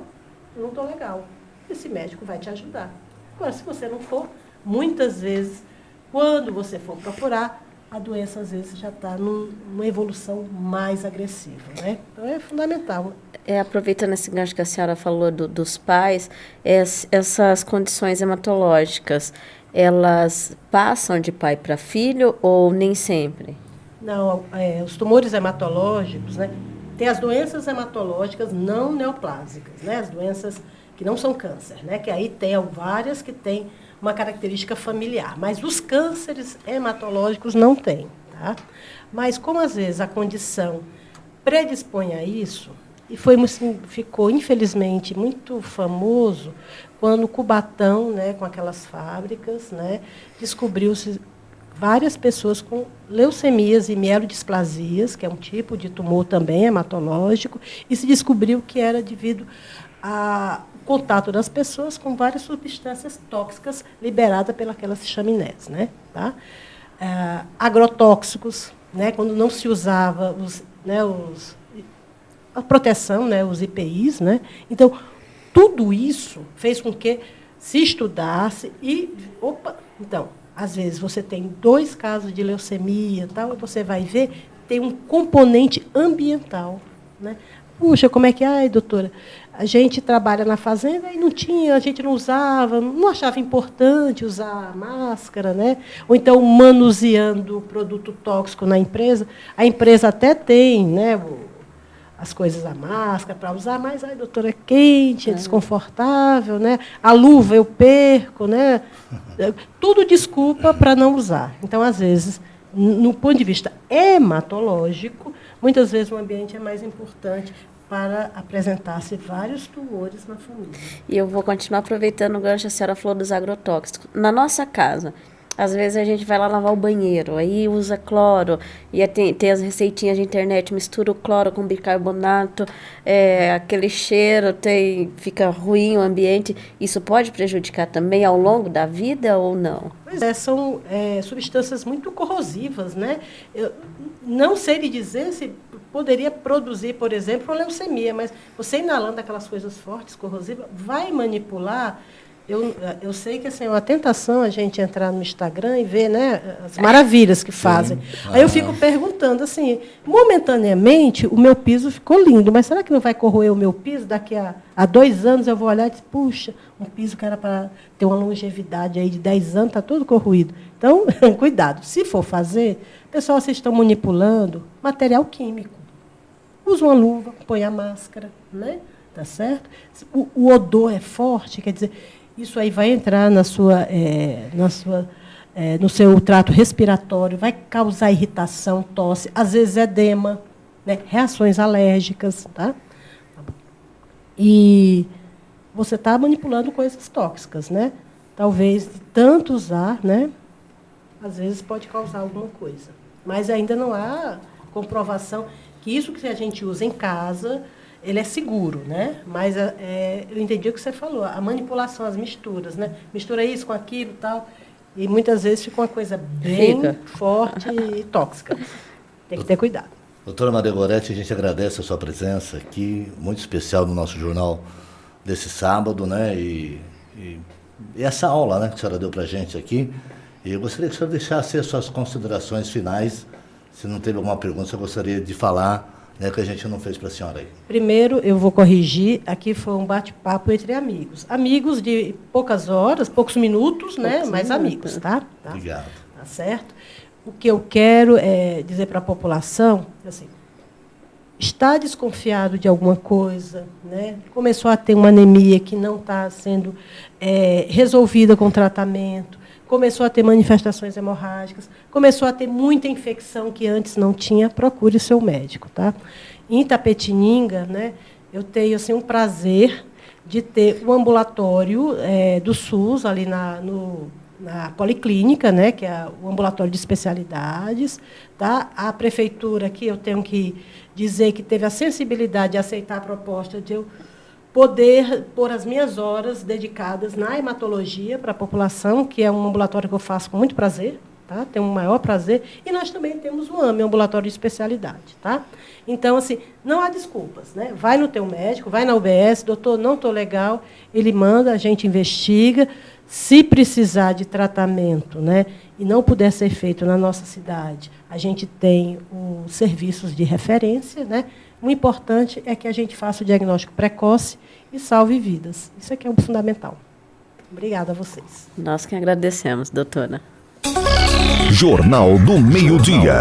eu não estou legal. Esse médico vai te ajudar. Agora, se você não for, muitas vezes, quando você for procurar, a doença, às vezes, já está numa evolução mais agressiva, né? Então, é fundamental. Aproveitando esse gancho que a senhora falou dos pais, essas condições hematológicas, elas passam de pai para filho ou nem sempre? Não, os tumores hematológicos, né? Tem as doenças hematológicas não neoplásicas, né? As doenças que não são câncer, né? Que aí tem várias que têm uma característica familiar, mas os cânceres hematológicos não têm, tá? Mas como às vezes a condição predispõe a isso, e ficou infelizmente muito famoso quando Cubatão, né, com aquelas fábricas, né, descobriu-se várias pessoas com leucemias e mielodisplasias, que é um tipo de tumor também hematológico, e se descobriu que era devido ao contato das pessoas com várias substâncias tóxicas liberadas pelas chaminés, né? Tá? Agrotóxicos, né? Quando não se usava a proteção, né? Os EPIs, né? Então, tudo isso fez com que se estudasse e... Então, às vezes, você tem 2 casos de leucemia, tal, e você vai ver, tem um componente ambiental, né? Puxa, como é que é, doutora? A gente trabalha na fazenda e não tinha, a gente não usava, não achava importante usar máscara, né? Ou então manuseando produto tóxico na empresa. A empresa até tem, né, as coisas da máscara para usar, mas, doutora, é quente, é desconfortável, né? A luva eu perco, né? Tudo desculpa para não usar. Então, às vezes, no ponto de vista hematológico, muitas vezes o ambiente é mais importante para apresentar-se vários tumores na família. E eu vou continuar aproveitando o gancho, a senhora falou dos agrotóxicos. Na nossa casa, às vezes a gente vai lá lavar o banheiro, aí usa cloro, e tem as receitinhas de internet, mistura o cloro com bicarbonato, aquele cheiro, fica ruim o ambiente. Isso pode prejudicar também ao longo da vida ou não? Pois são substâncias muito corrosivas, né? Eu não sei lhe dizer se poderia produzir, por exemplo, uma leucemia, mas você inalando aquelas coisas fortes, corrosivas, vai manipular. Eu sei que assim, é uma tentação a gente entrar no Instagram e ver, né, as maravilhas que fazem. Aí eu fico perguntando assim, momentaneamente o meu piso ficou lindo, mas será que não vai corroer o meu piso? Daqui a 2 anos eu vou olhar e dizer, puxa, um piso que era para ter uma longevidade aí de 10 anos, está todo corroído. Então, cuidado. Se for fazer, pessoal, vocês estão manipulando material químico. Usa uma luva, põe a máscara, né? Tá certo? O odor é forte, quer dizer, isso aí vai entrar no seu trato respiratório, vai causar irritação, tosse, às vezes edema, né? Reações alérgicas, tá? E você está manipulando coisas tóxicas, né? Talvez de tanto usar, né? Às vezes pode causar alguma coisa. Mas ainda não há comprovação que isso que a gente usa em casa, ele é seguro, né? Mas eu entendi o que você falou, a manipulação, as misturas, né? Mistura isso com aquilo e tal, e muitas vezes fica uma coisa bem forte e tóxica. Tem que ter cuidado. Doutora Maria Goretti, a gente agradece a sua presença aqui, muito especial no nosso jornal desse sábado, né? E E essa aula, né, que a senhora deu para a gente aqui, e eu gostaria que a senhora deixasse as suas considerações finais. Se não teve alguma pergunta, eu gostaria de falar, né, que a gente não fez para a senhora aí. Primeiro, eu vou corrigir, aqui foi um bate-papo entre amigos. Amigos de poucas horas, poucos minutos, né, mas amigos, tá? Obrigado. Tá certo? O que eu quero é dizer para a população, assim, está desconfiado de alguma coisa, né? Começou a ter uma anemia que não está sendo resolvida com tratamento, começou a ter manifestações hemorrágicas, começou a ter muita infecção que antes não tinha, procure o seu médico. Tá? Em Itapetininga, né, eu tenho assim, um prazer de ter o ambulatório do SUS, ali na Policlínica, né, que é o ambulatório de especialidades. Tá? A prefeitura aqui, eu tenho que dizer que teve a sensibilidade de aceitar a proposta de eu poder pôr as minhas horas dedicadas na hematologia para a população, que é um ambulatório que eu faço com muito prazer, tá? Tenho um maior prazer. E nós também temos o AME, ambulatório de especialidade. Tá? Então, assim, não há desculpas. Né? Vai no teu médico, vai na UBS, doutor, não estou legal, ele manda, a gente investiga. Se precisar de tratamento, né, e não puder ser feito na nossa cidade, a gente tem os serviços de referência, né? O importante é que a gente faça o diagnóstico precoce e salve vidas. Isso aqui é o fundamental. Obrigada a vocês. Nós que agradecemos, doutora. Jornal do Meio-Dia.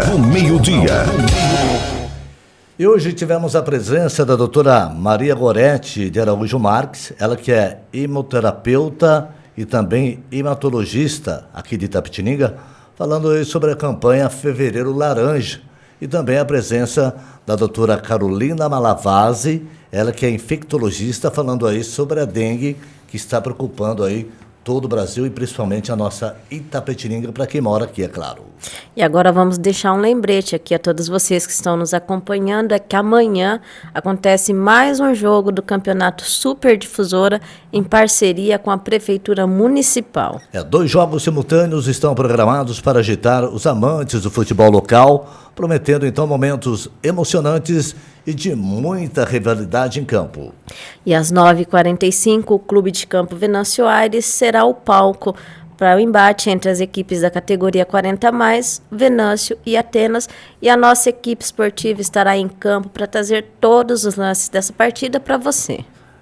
E hoje tivemos a presença da doutora Maria Goretti de Araújo Marques, ela que é hemoterapeuta e também hematologista aqui de Itapetininga, falando aí sobre a campanha Fevereiro Laranja. E também a presença da doutora Carolina Malavasi, ela que é infectologista, falando aí sobre a dengue, que está preocupando aí todo o Brasil e principalmente a nossa Itapetininga, para quem mora aqui, é claro. E agora vamos deixar um lembrete aqui a todos vocês que estão nos acompanhando, é que amanhã acontece mais um jogo do Campeonato Super Difusora em parceria com a Prefeitura Municipal. 2 jogos simultâneos estão programados para agitar os amantes do futebol local, prometendo então momentos emocionantes e de muita rivalidade em campo. E às 9h45, o Clube de Campo Venâncio Aires será o palco para o embate entre as equipes da categoria 40+, Venâncio e Atenas, e a nossa equipe esportiva estará em campo para trazer todos os lances dessa partida para você.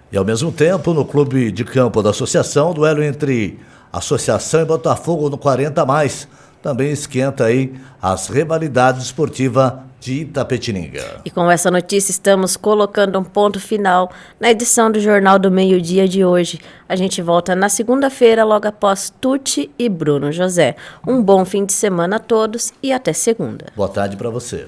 E ao mesmo tempo, no Clube de Campo da Associação, duelo entre Associação e Botafogo no 40+, também esquenta aí as rivalidades esportivas de Itapetininga. E com essa notícia estamos colocando um ponto final na edição do Jornal do Meio-Dia de hoje. A gente volta na segunda-feira, logo após Tuti e Bruno José. Um bom fim de semana a todos e até segunda. Boa tarde para você.